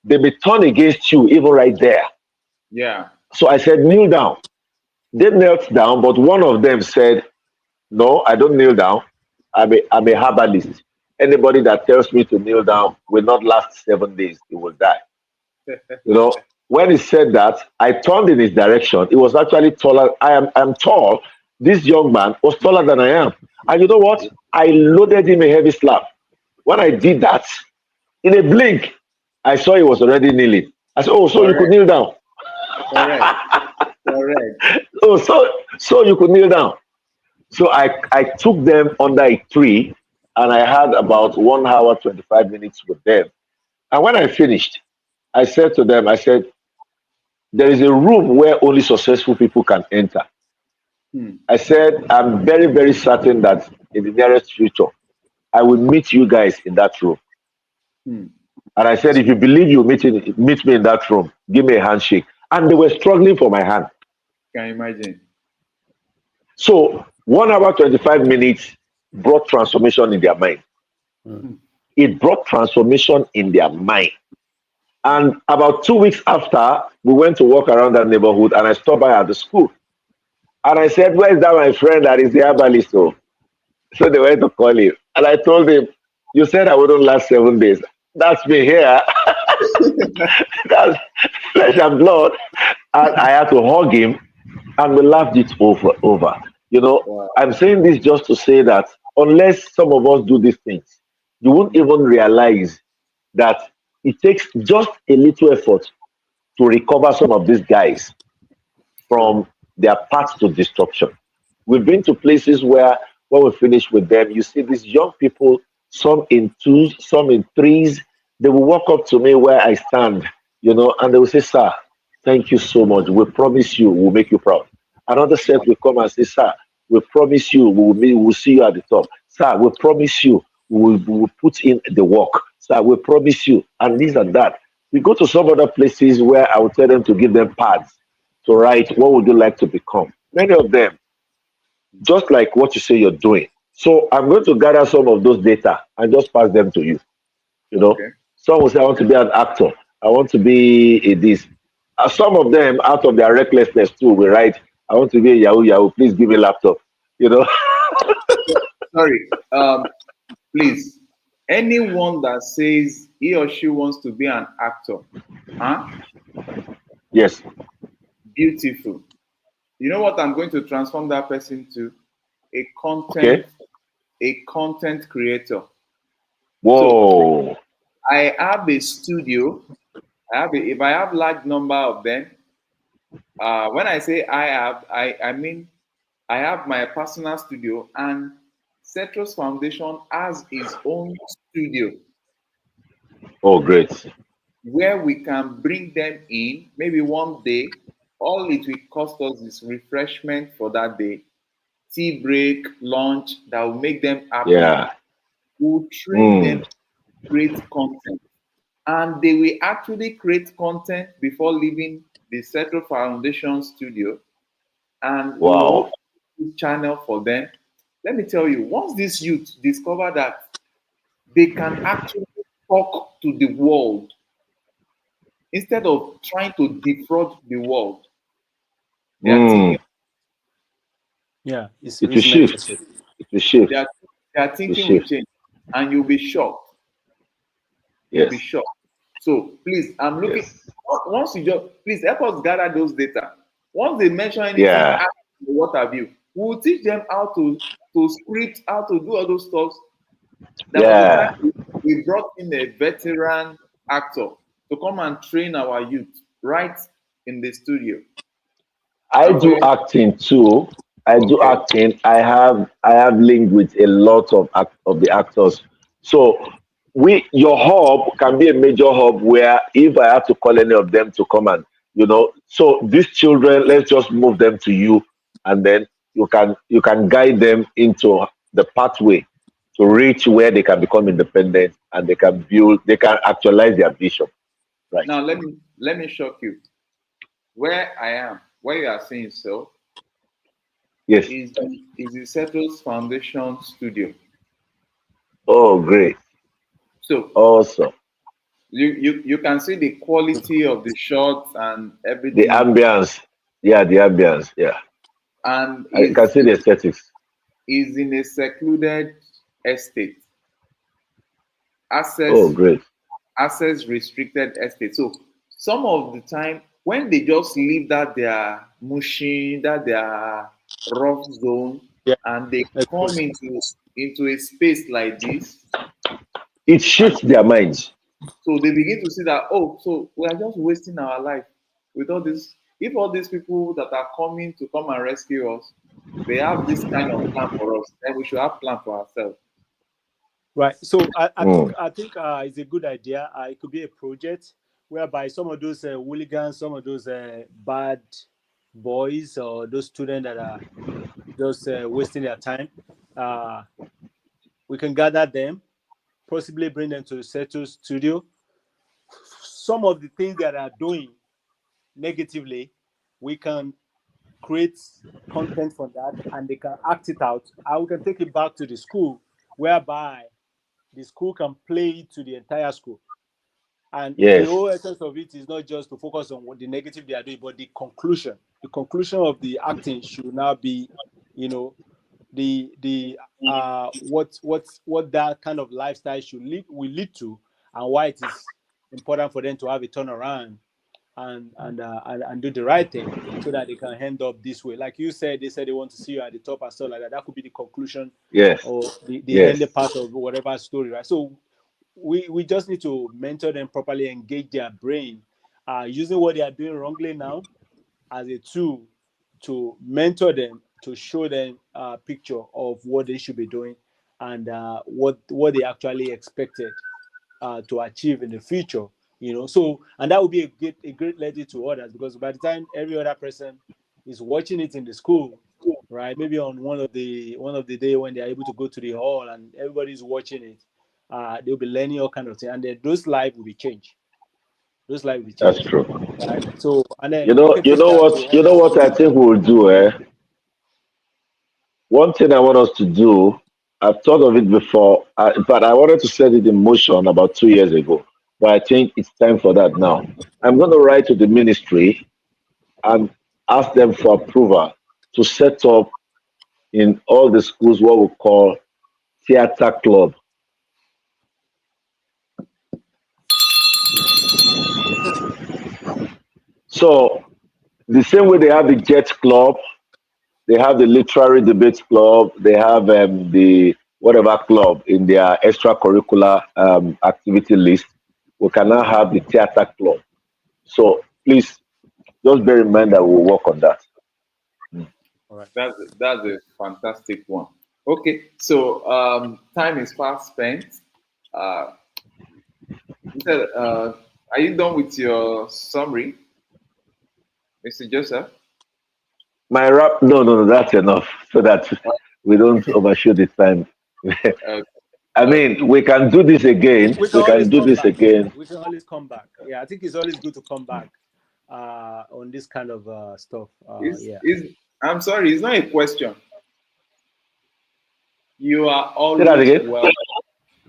they may turn against you, even right there. Yeah. So I said, "Kneel down." They knelt down, but one of them said, "No, I don't kneel down. I'm a herbalist. Anybody that tells me to kneel down will not last 7 days. He will die." You know, when he said that, I turned in his direction. He was actually taller. I'm tall. This young man was taller than I am. And you know what? I loaded him a heavy slap. When I did that, in a blink, I saw he was already kneeling. I said, "Oh, so you could Correct. kneel down." Correct. Correct. Oh, so you could kneel down. So I took them under a tree and I had about 1 hour, 25 minutes with them. And when I finished, I said to them, I said, "There is a room where only successful people can enter." Hmm. I said, "I'm very, very certain that in the nearest future, I will meet you guys in that room." Hmm. And I said, "If you believe you meet me in that room, give me a handshake." And they were struggling for my hand. Can you imagine? So 1 hour, 25 minutes brought transformation in their mind. Hmm. It brought transformation in their mind. And about 2 weeks after, we went to walk around that neighborhood and I stopped by at the school. And I said, "Where is that my friend that is the herbalist?" Oh, so they went to call him. And I told him, "You said I wouldn't last 7 days. That's me here." That's flesh and blood. And I had to hug him and we laughed it over. Wow. I'm saying this just to say that unless some of us do these things, you won't even realize that it takes just a little effort to recover some of these guys from their path to destruction. We've been to places where when we finish with them, you see these young people, some in twos, some in threes. They will walk up to me where I stand, and they will say, "Sir, thank you so much. We promise you we'll make you proud." Another set will come and say, "Sir, we promise you we'll see you at the top. Sir, we promise you we will put in the work. Sir, we promise you," and this and that. We go to some other places where I will tell them to give them pads to write, "What would you like to become?" Many of them, just like what you say you're doing. So I'm going to gather some of those data and just pass them to you. You know, Okay. some will say, "I want to be an actor. I want to be a this." Some of them, out of their recklessness too, will write, "I want to be a Yahoo Yahoo. Please give me a laptop." You know. Sorry. Please. Anyone that says he or she wants to be an actor, huh? Yes. Beautiful. You know what I'm going to transform that person to? A content, Okay. a content creator. So Whoa. I have a studio. If I have large number of them, when I say I mean I have my personal studio, and Cetros Foundation has its own studio Oh, great. where we can bring them in maybe one day. All it will cost us is refreshment for that day, tea break, lunch that will make them happy. Yeah. We'll train them Mm. to create content, and they will actually create content before leaving the Cetro Foundation studio, and we will Wow. open a channel for them. Let me tell you, once these youth discover that they can actually talk to the world instead of trying to defraud the world, their thinking, Mm. Yeah, it's It will it's shift. necessary. It will shift. their, their It will thinking will shift. change, and you'll be shocked. You'll be Yes. shocked. So please, I'm looking. Yes. Once you just please help us gather those data. Once they mention anything, Yeah. ask what have you. We'll teach them how to script, how to do all those stuff. There was a time Yeah. we brought in a veteran actor to come and train our youth right in the studio. I And for do your acting too. I do okay, acting. I have linked with a lot of the actors. So your hub can be a major hub where if I have to call any of them to come and so these children, let's just move them to you, and then you can guide them into the pathway to reach where they can become independent and they can actualize their vision. Right. Now let me shock you. Where I am, where you are seeing so, Yes. is the Settles Foundation studio. Oh, great. So Awesome. you can see the quality of the shots and The everything, ambience. Yeah, the ambience. Yeah. and I can see the aesthetics. is in a secluded estate, Oh, access great. access restricted estate. So some of the time when they just leave that their machine, that their rough zone, Yeah, and they that's true. come into a space like this, It and shifts their minds. so they begin to see that, oh, so we are just wasting our life with all this. If all these people that are coming to come and rescue us, they have this kind of plan for us, then we should have plan for ourselves. Right. So I think Mm. it's a good idea. It could be a project whereby some of those hooligans, some of those bad boys, or those students that are just wasting their time, uh, we can gather them, possibly bring them to the Settle studio. Some of the things that are doing negatively, we can create content from that, and they can act it out. And we can take it back to the school, whereby the school can play it to the entire school. And the Yes. whole essence of it is not just to focus on what the negative they are doing, but the conclusion. The conclusion of the acting should now be, you know, the what that kind of lifestyle should lead will lead to, and why it is important for them to have a turnaround and do the right thing so that they can end up this way. Like you said, they said they want to see you at the top and stuff like that. That could be the conclusion Yes. or the Yes. ending part of whatever story, right? So we just need to mentor them properly, engage their brain, using what they are doing wrongly now as a tool to mentor them, to show them a picture of what they should be doing and what they actually expected to achieve in the future. So and that would be a great lesson to others, because by the time every other person is watching it in the school, right? Maybe on one of the day when they are able to go to the hall and everybody's watching it, they'll be learning all kind of things, and then those lives will be changed. Those lives will be That's changed, true. right? So and You then we know, can you take know that to what, you know other what I schools. think we'll do, eh? One thing I want us to do, I've thought of it before, but I wanted to set it in motion about 2 years ago. But I think it's time for that now. I'm going to write to the ministry and ask them for approval to set up in all the schools what we call theater club. So the same way they have the Jet Club, they have the Literary Debates Club, they have the whatever club in their extracurricular activity list. We can now have the theater club. So please just bear in mind that we'll work on that. All right. That's a fantastic one. Okay, so time is fast spent. Uh, are you done with your summary, Mr. Joseph? My rap, no, no, no, that's enough so that we don't overshoot the time. Uh, I okay. mean, we can do this again. We can We can always do come this back. again. We can always come back. Yeah, I think it's always good to come back on this kind of stuff. Yeah. I'm sorry, it's not a question. You are Say that always again. welcome.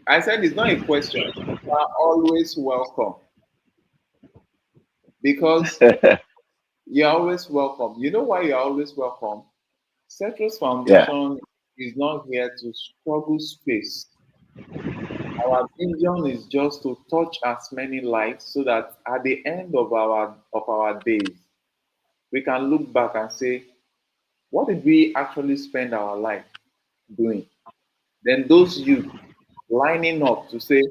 I said it's not a question. You are always welcome because you're always welcome. You know why you're always welcome? Central's Yeah. Foundation is not here to struggle space. Our vision is just to touch as many lives so that at the end of our days, we can look back and say, what did we actually spend our life doing? Then those youth lining up to say,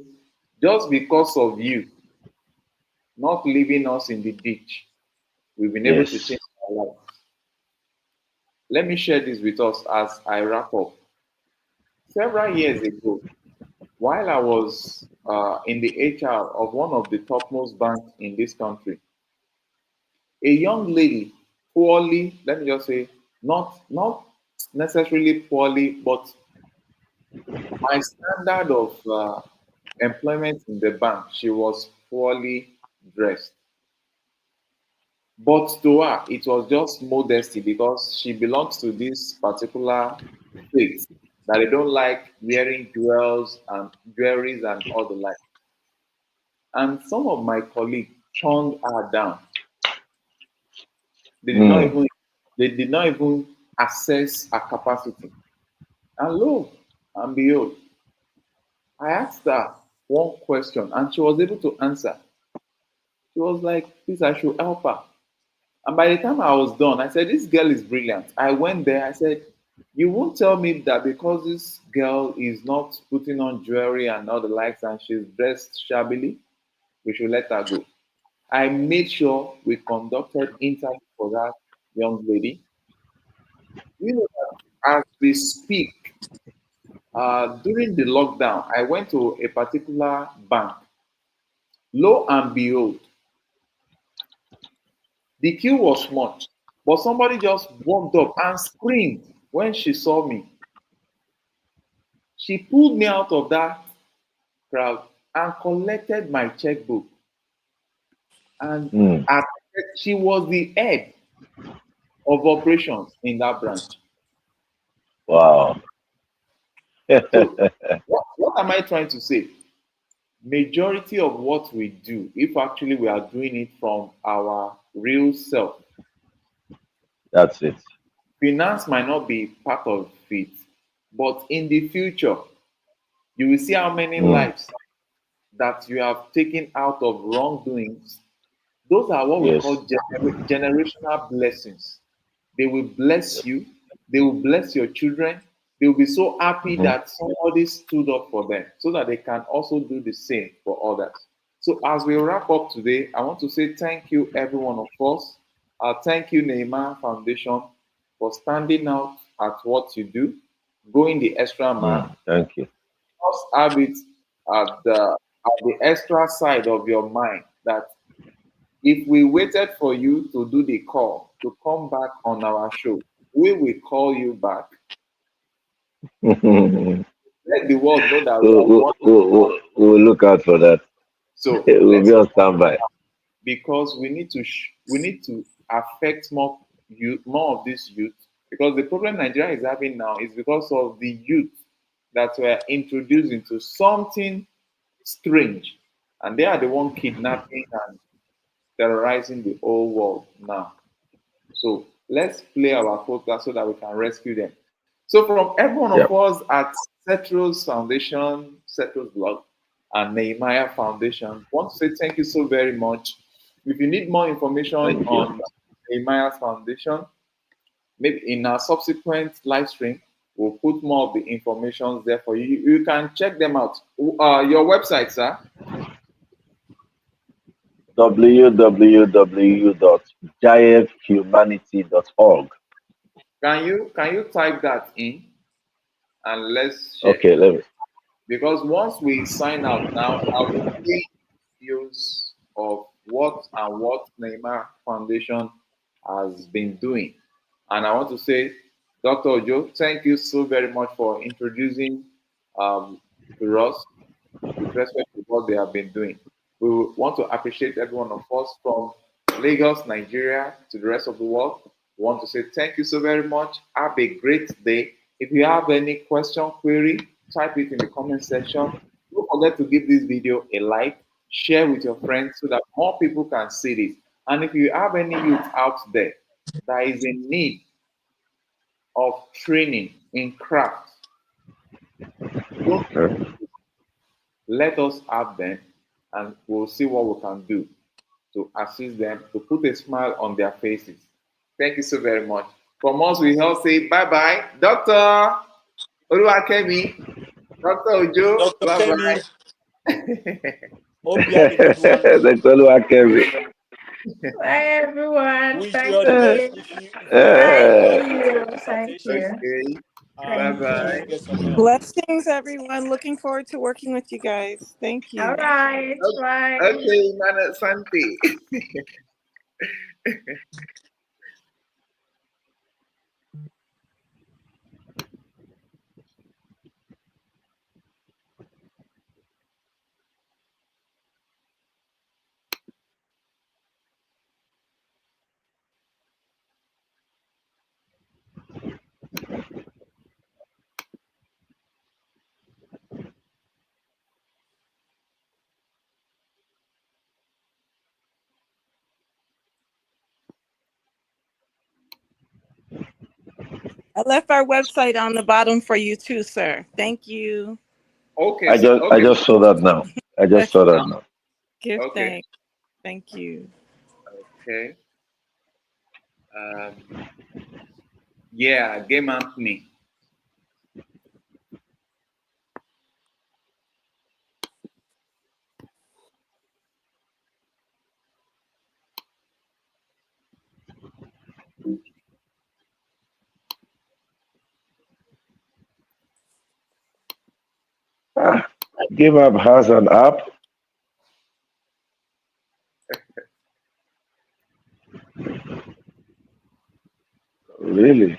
just because of you not leaving us in the ditch, we've been able to Yes. change our life. Let me share this with us as I wrap up. Several years ago, while I was in the HR of one of the topmost banks in this country, a young lady, poorly, let me just say, not necessarily poorly, but my standard of employment in the bank, she was poorly dressed. But to her, it was just modesty because she belongs to this particular faith that they don't like wearing jewelries and all the like. And some of my colleagues turned her down. They did not Mm. even they did not even assess her capacity. And lo and behold, I asked her one question and she was able to answer. She was like, please, I should help her. And by the time I was done, I said, this girl is brilliant. I went there, I said, you won't tell me that because this girl is not putting on jewelry and all the likes and she's dressed shabbily, we should let her go. I made sure we conducted interview for that young lady. You know, as we speak, during the lockdown, I went to a particular bank. Lo and behold, the queue was much, but somebody just walked up and screamed when she saw me. She pulled me out of that crowd and collected my checkbook. And Mm. at, she was the head of operations in that branch. Wow. So, what am I trying to say? Majority of what we do, if actually we are doing it from our real self, That's it. finance might not be part of it, but in the future, you will see how many Mm. lives that you have taken out of wrongdoings. Those are what we Yes. call generational blessings. They will bless you, they will bless your children. They will be so happy Hmm. that somebody stood up for them so that they can also do the same for others. So, as we wrap up today, I want to say thank you, every one of us. Thank you, Nehemiah Foundation, for standing out at what you do, going the extra mile. Mm. Thank you. Just have it at the extra side of your mind that if we waited for you to do the call to come back on our show, we will call you back. we'll, Let the world know that we we'll, are one. we'll look out for that. So We'll let's, be on standby. because we need to affect more of this youth, because the problem Nigeria is having now is because of the youth that were introduced into something strange, and they are the one kidnapping and terrorizing the whole world now. So let's play our quota so that we can rescue them. So from every one of Yep. us at Setros Foundation, Setros Blog, and Nehemiah Foundation, want to say thank you so very much. If you need more information Thank you. on Nehemiah Foundation, maybe in our subsequent live stream, we'll put more of the information there for you. You can check them out. Your website, sir. www.gianthumanity.org. Can you type that in and let's check? Okay, let me. Because once we sign out now, I'll be playing videos of what Neymar Foundation has been doing. And I want to say, Dr. Ojo, thank you so very much for introducing to us with respect to what they have been doing. We want to appreciate every one of us from Lagos, Nigeria, to the rest of the world. We want to say thank you so very much. Have a great day. If you have any question, query, type it in the comment section. Don't forget to give this video a like, share with your friends so that more people can see this. And if you have any youth out there that is in need of training in craft, don't Okay. let us have them and we'll see what we can do to assist them to put a smile on their faces. Thank you so very much. From us, we all say bye bye. Dr. Oluwakemi, Dr. Ojo, Dr. bye Kemi, bye. hope you have a good one. Dr. Oluwakemi. Bye, everyone. Wish you Thank all the Uh, best. you. If you have any Thank uh, you. Thank consultations, you. Okay, bye Thank bye. you. please get some help. Blessings, everyone. Looking forward to working with you guys. Thank All you. right. Bye. Okay, Mana Santi. I left our website on the bottom for you too, sir. Thank you. Okay, I so just I okay, just saw that now. I just saw that now. Give okay, thanks. Thank you. okay. Yeah, Game Anthony. Ah, Game Up has an app. Really?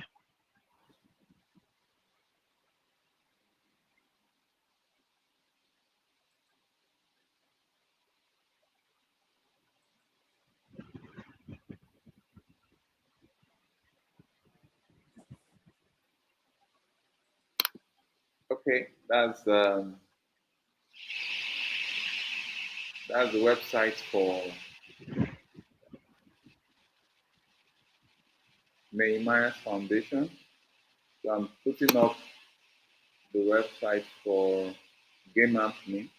Okay, that's the website for Nehemiah's Foundation. So I'm putting up the website for Game Anthony.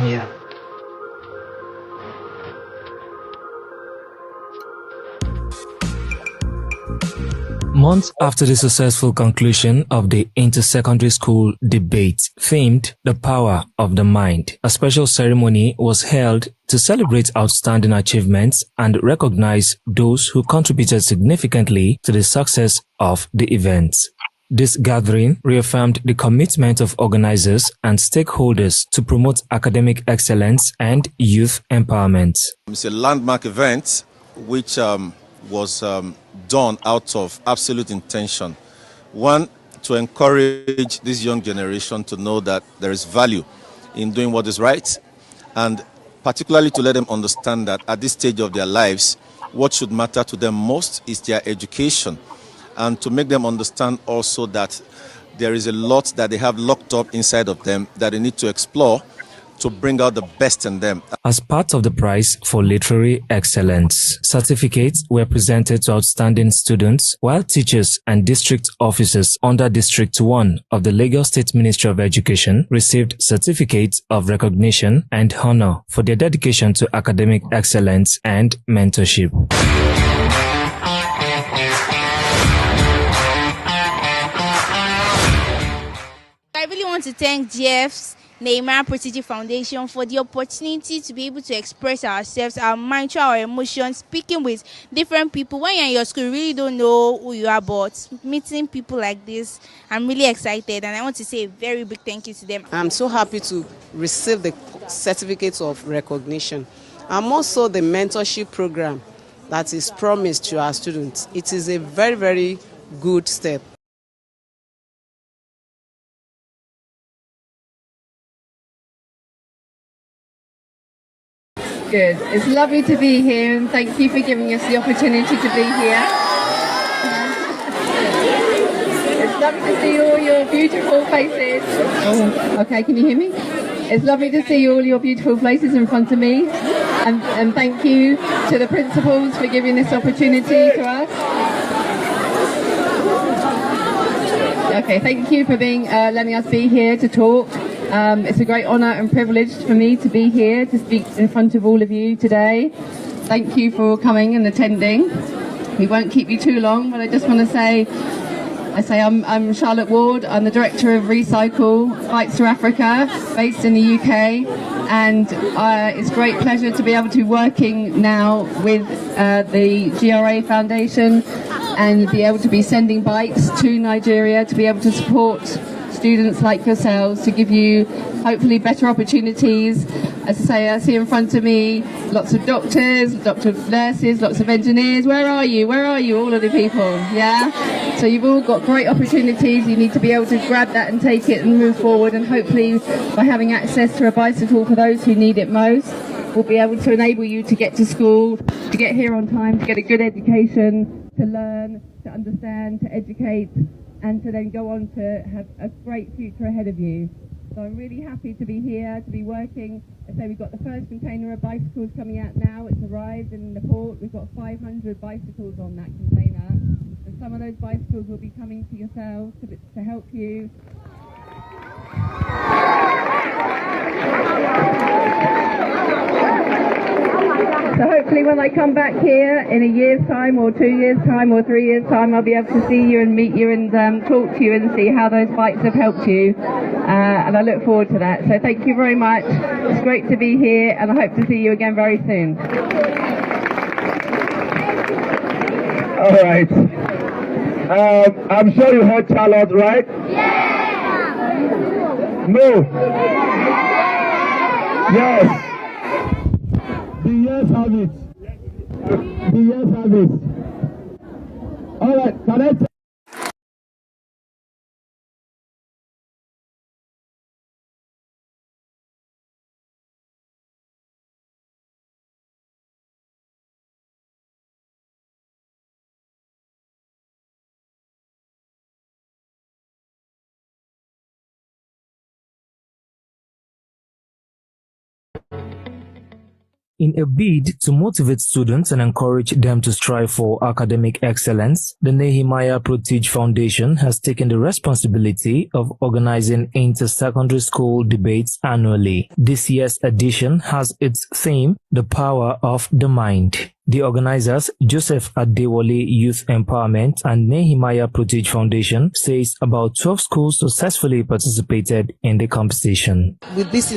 Yeah. Months after the successful conclusion of the inter-secondary school debate themed The Power of the Mind, a special ceremony was held to celebrate outstanding achievements and recognize those who contributed significantly to the success of the event. This gathering reaffirmed the commitment of organizers and stakeholders to promote academic excellence and youth empowerment. It's a landmark event which was done out of absolute intention. One, to encourage this young generation to know that there is value in doing what is right, and particularly to let them understand that at this stage of their lives, what should matter to them most is their education, and to make them understand also that there is a lot that they have locked up inside of them that they need to explore to bring out the best in them. As part of the prize for literary excellence, certificates were presented to outstanding students, while teachers and district officers under District 1 of the Lagos State Ministry of Education received certificates of recognition and honor for their dedication to academic excellence and mentorship. I really want to thank GF's Nairobi Prestigious Foundation for the opportunity to be able to express ourselves, our mind, our emotions, speaking with different people. When you're in your school, you really don't know who you are, but meeting people like this, I'm really excited, and I want to say a very big thank you to them. I'm so happy to receive the certificates of recognition. I'm also the mentorship program that is promised to our students. It is a very, very good step. Good. It's lovely to be here, and thank you for giving us the opportunity to be here. It's lovely to see all your beautiful faces. Oh, okay, can you hear me? It's lovely to see all your beautiful faces in front of me, and thank you to the principals for giving this opportunity to us. Okay, thank you for letting us be here to talk. It's a great honour and privilege for me to be here to speak in front of all of you today. Thank you for coming and attending. We won't keep you too long, but I just want to say I say I'm Charlotte Ward. I'm the director of Recycle Bikes to Africa, based in the UK, and it's a great pleasure to be able to be working now with the GRA Foundation and be able to be sending bikes to Nigeria to be able to support students like yourselves, to give you hopefully better opportunities. As I say, I see in front of me lots of doctors, lots of nurses, lots of engineers. Where are you? Where are you, all of the people? Yeah? So you've all got great opportunities. You need to be able to grab that and take it and move forward, and hopefully by having access to a bicycle for those who need it most, will be able to enable you to get to school, to get here on time, to get a good education, to learn, to understand, to educate, and to then go on to have a great future ahead of you. So I'm really happy to be here, to be working. I say we've got the first container of bicycles coming out now. It's arrived in the port. We've got 500 bicycles on that container. And some of those bicycles will be coming to yourselves to help you. So hopefully when I come back here in a year's time or 2 years' time or 3 years' time, I'll be able to see you and meet you and talk to you and see how those bikes have helped you. And I look forward to that. So thank you very much. It's great to be here, and I hope to see you again very soon. All right. I'm sure you heard Charlotte, right? Yeah. No. Yes. The yes have it. The yes have it. All right. Can I? In a bid to motivate students and encourage them to strive for academic excellence, the Nehemiah Protege Foundation has taken the responsibility of organizing inter-secondary school debates annually. This year's edition has its theme, The Power of the Mind. The organizers, Joseph Adewale Youth Empowerment and Nehemiah Protege Foundation, says about 12 schools successfully participated in the competition. With this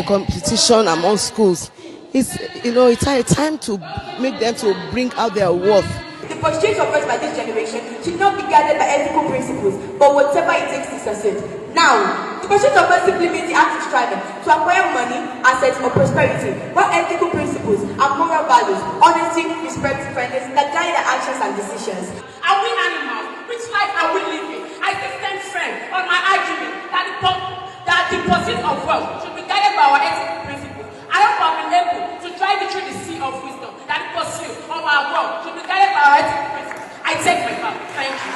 competition among schools, it's a time to make them to bring out their worth. The pursuit of us by this generation should not be guided by ethical principles, but whatever it takes to succeed. Now, the pursuit of us simply means the act of striving to acquire money, assets, or prosperity, while ethical principles and moral values, honesty, respect, fairness, that guide our actions and decisions. Are we animals? Which life are we living? I still stand firm on my argument that the pursuit of wealth should be guided by our ethical principles. I hope I've been able to drive it through the sea of wisdom, that the pursuit of our wealth should be guided by our ethical principles. I take my vow. Thank you.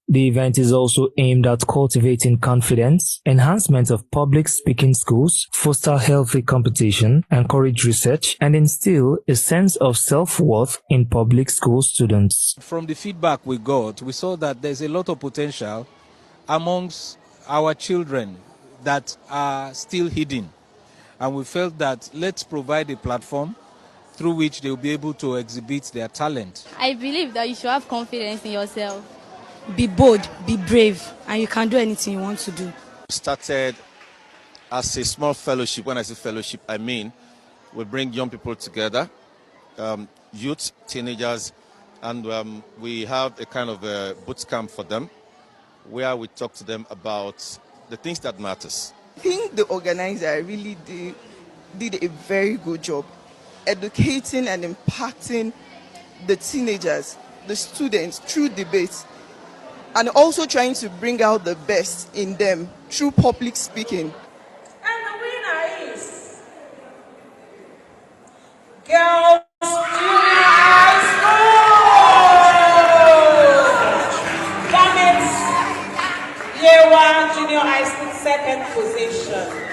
The event is also aimed at cultivating confidence, enhancement of public speaking skills, foster healthy competition, encourage research, and instill a sense of self-worth in public school students. From the feedback we got, we saw that there's a lot of potential amongst our children that are still hidden. And we felt that let's provide a platform through which they'll be able to exhibit their talent. I believe that you should have confidence in yourself. Be bold, be brave, and you can do anything you want to do. Started as a small fellowship. When I say fellowship, I mean we bring young people together, youth, teenagers, and we have a kind of a boot camp for them where we talk to them about the things that matters. I think the organizer really did a very good job educating and impacting the teenagers, the students through debates, and also trying to bring out the best in them through public speaking. And the winner is Girls Junior High School. Damn it. Year 1 Junior High School, second position.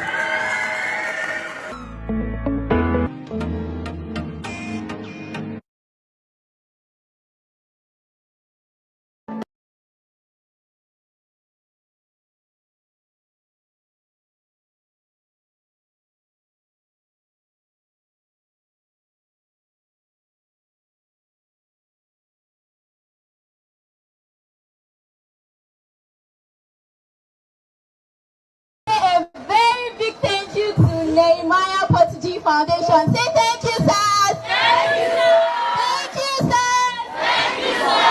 Nehemiah Potigi Foundation. Say thank you, sir. Thank you, sir. Thank you, sir. Thank you, sir.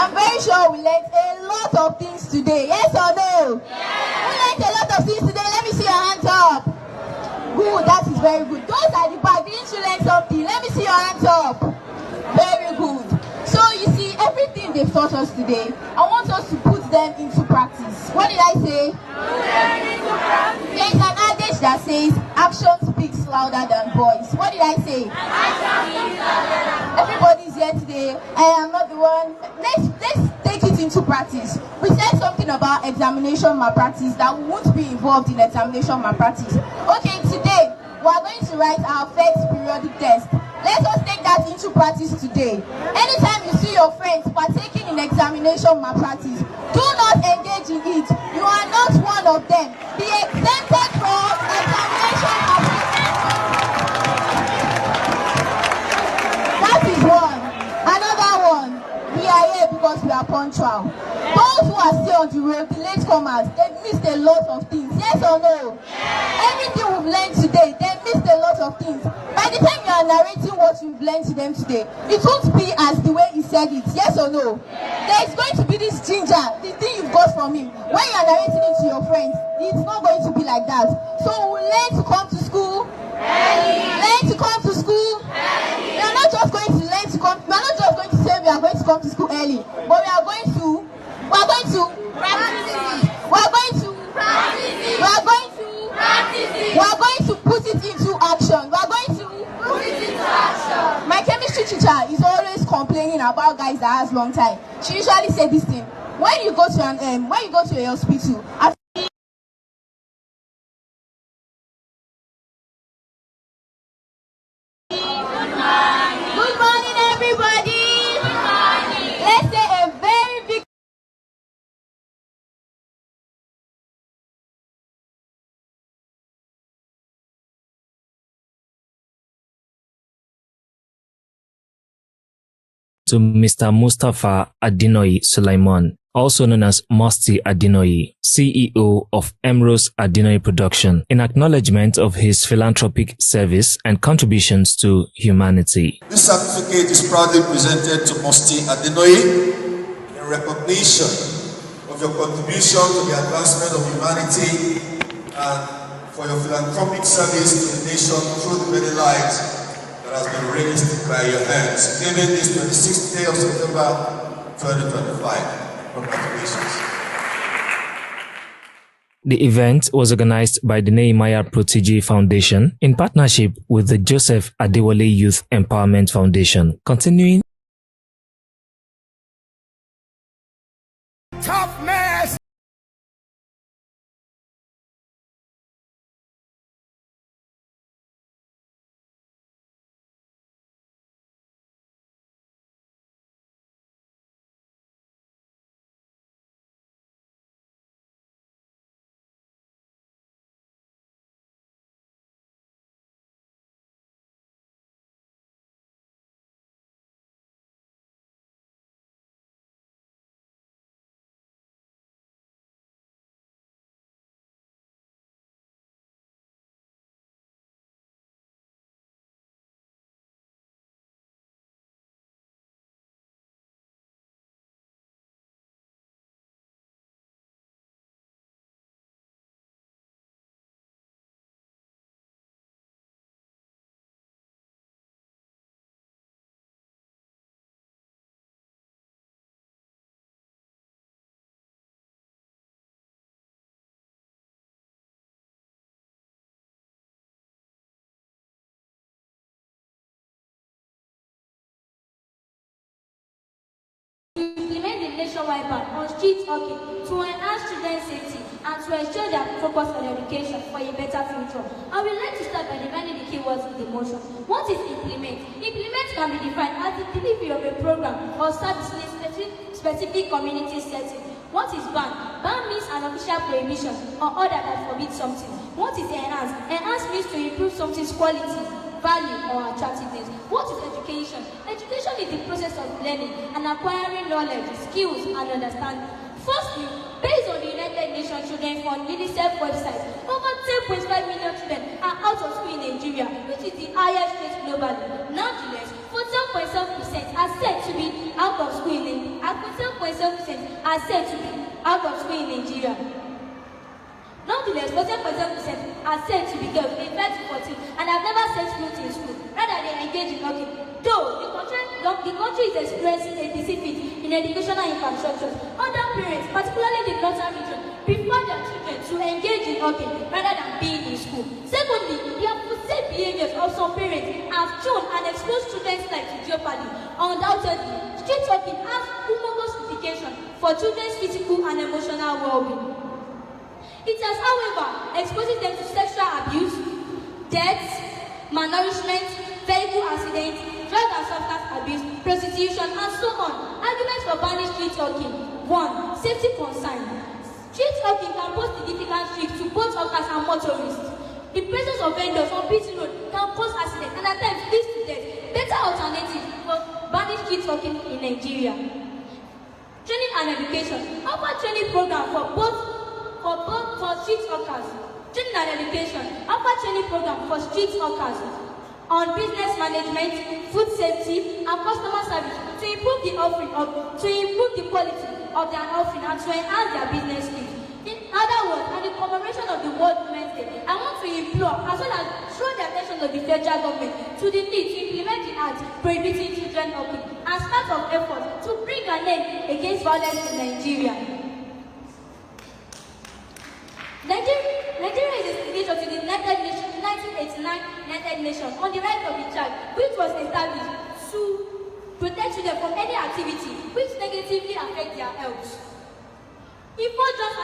I'm very sure we learned a lot of things today. Yes or no? Yes. We learned a lot of things today. Let me see your hands up. Good, that is very good. Those at the back, didn't you learn something? Let me see your hands up. Very good. So you see, everything they've taught us today, I want us to put them into practice. What did I say? There's an adage that says, action speaks louder than voice. What did I say? Everybody's here today. I am not the one. Let's take it into practice. We said something about examination malpractice, that we won't be involved in examination malpractice. Okay, today we are going to write our first periodic test. Let us take that into practice today. Anytime you see your friends partaking in examination malpractice, do not engage in it. You are not one of them. Be exempted from examination malpractice. That is one. Another one. We are here because we are punctual. Those who are still on the road, the latecomers, they missed a lot of things. Yes or no? Everything we've learned today, they missed a lot of things. By the time you are narrating what you've learned to them today, it won't be as the way he said it. Yes or no? There is going to be this ginger, the thing you've got from him. When you are narrating it to your friends, it's not going to be like that. So we learn to come to school. Learn to come to school. We are not just going to learn to come. We are not just going to say we are going to come to school early, but we are going to practice it. We are going to practice it. We are going to practice it. We are going to put it into action. We are going to put it into action. My chemistry teacher is always complaining about guys that has long time. She usually say this thing. When you go to a hospital, good morning, everybody. Good morning. Let's say a very big to Mr. Mustafa Adinoyi Sulaiman, also known as Musti Adinoyi, CEO of Emrose Adinoyi Production, in acknowledgement of his philanthropic service and contributions to humanity. This certificate is proudly presented to Musti Adinoyi in recognition of your contribution to the advancement of humanity and for your philanthropic service to the nation through the many lives that has been raised by your hands. Given this 26th day of September 2025. Congratulations. The event was organized by the Nehemiah Protege Foundation in partnership with the Joseph Adewale Youth Empowerment Foundation. Continuing Toughness. Implement the nationwide ban on street hawking to enhance children's safety and to ensure their focus on education for a better future. I would like to start by defining the keywords in the motion. What is implement? Implement can be defined as the delivery of a program or service in a specific community setting. What is ban? Ban means an official prohibition or order that forbids something. What is enhance? Enhance means to improve something's quality, value, or attractiveness. What is education? Education is the process of learning and acquiring knowledge, skills, and understanding Firstly, based on the United Nations Children Fund UNICEF website, over 10.5 million children are out of school in Nigeria, which is the highest rate globally. Nonetheless, 14.7% are said to be out of school in Nigeria. Nonetheless, 14.7% are said to be girls in 2014 and have never set foot in school. Rather, they engage in working. Though the country is experiencing a deficit in educational infrastructure, other parents, particularly the northern region, prefer their children to engage in working rather than being in school. Secondly, the opposite behaviors of some parents have shown and exposed children's life to jeopardy. Undoubtedly, street working has humongous implications for children's physical and emotional well-being. It has, however, exposed them to sexual abuse, death, malnourishment, vehicle accidents, drug and substance abuse, prostitution, and so on. Arguments for banning street hawking. 1. Safety concern. Street hawking can pose significant risks to both hawkers and motorists. The presence of vendors on busy road can cause accidents and at times lead to death. Better alternative for banning street hawking in Nigeria. Training and education. Offer training program for street hawkers. Training and education. Offer training program for street hawkers on business management, food safety, and customer service to improve the quality of their offering and to enhance their business skills. In other words, at the commemoration of the World Women's Day, I want to implore as well as draw the attention of the federal government to the need to implement the act prohibiting children hawking as part of efforts to bring an end against violence in Nigeria. Nigeria is a signatory to the United Nations 1989 United Nations on the right of the child, which was established to protect children from any activity which negatively affect their health. Importance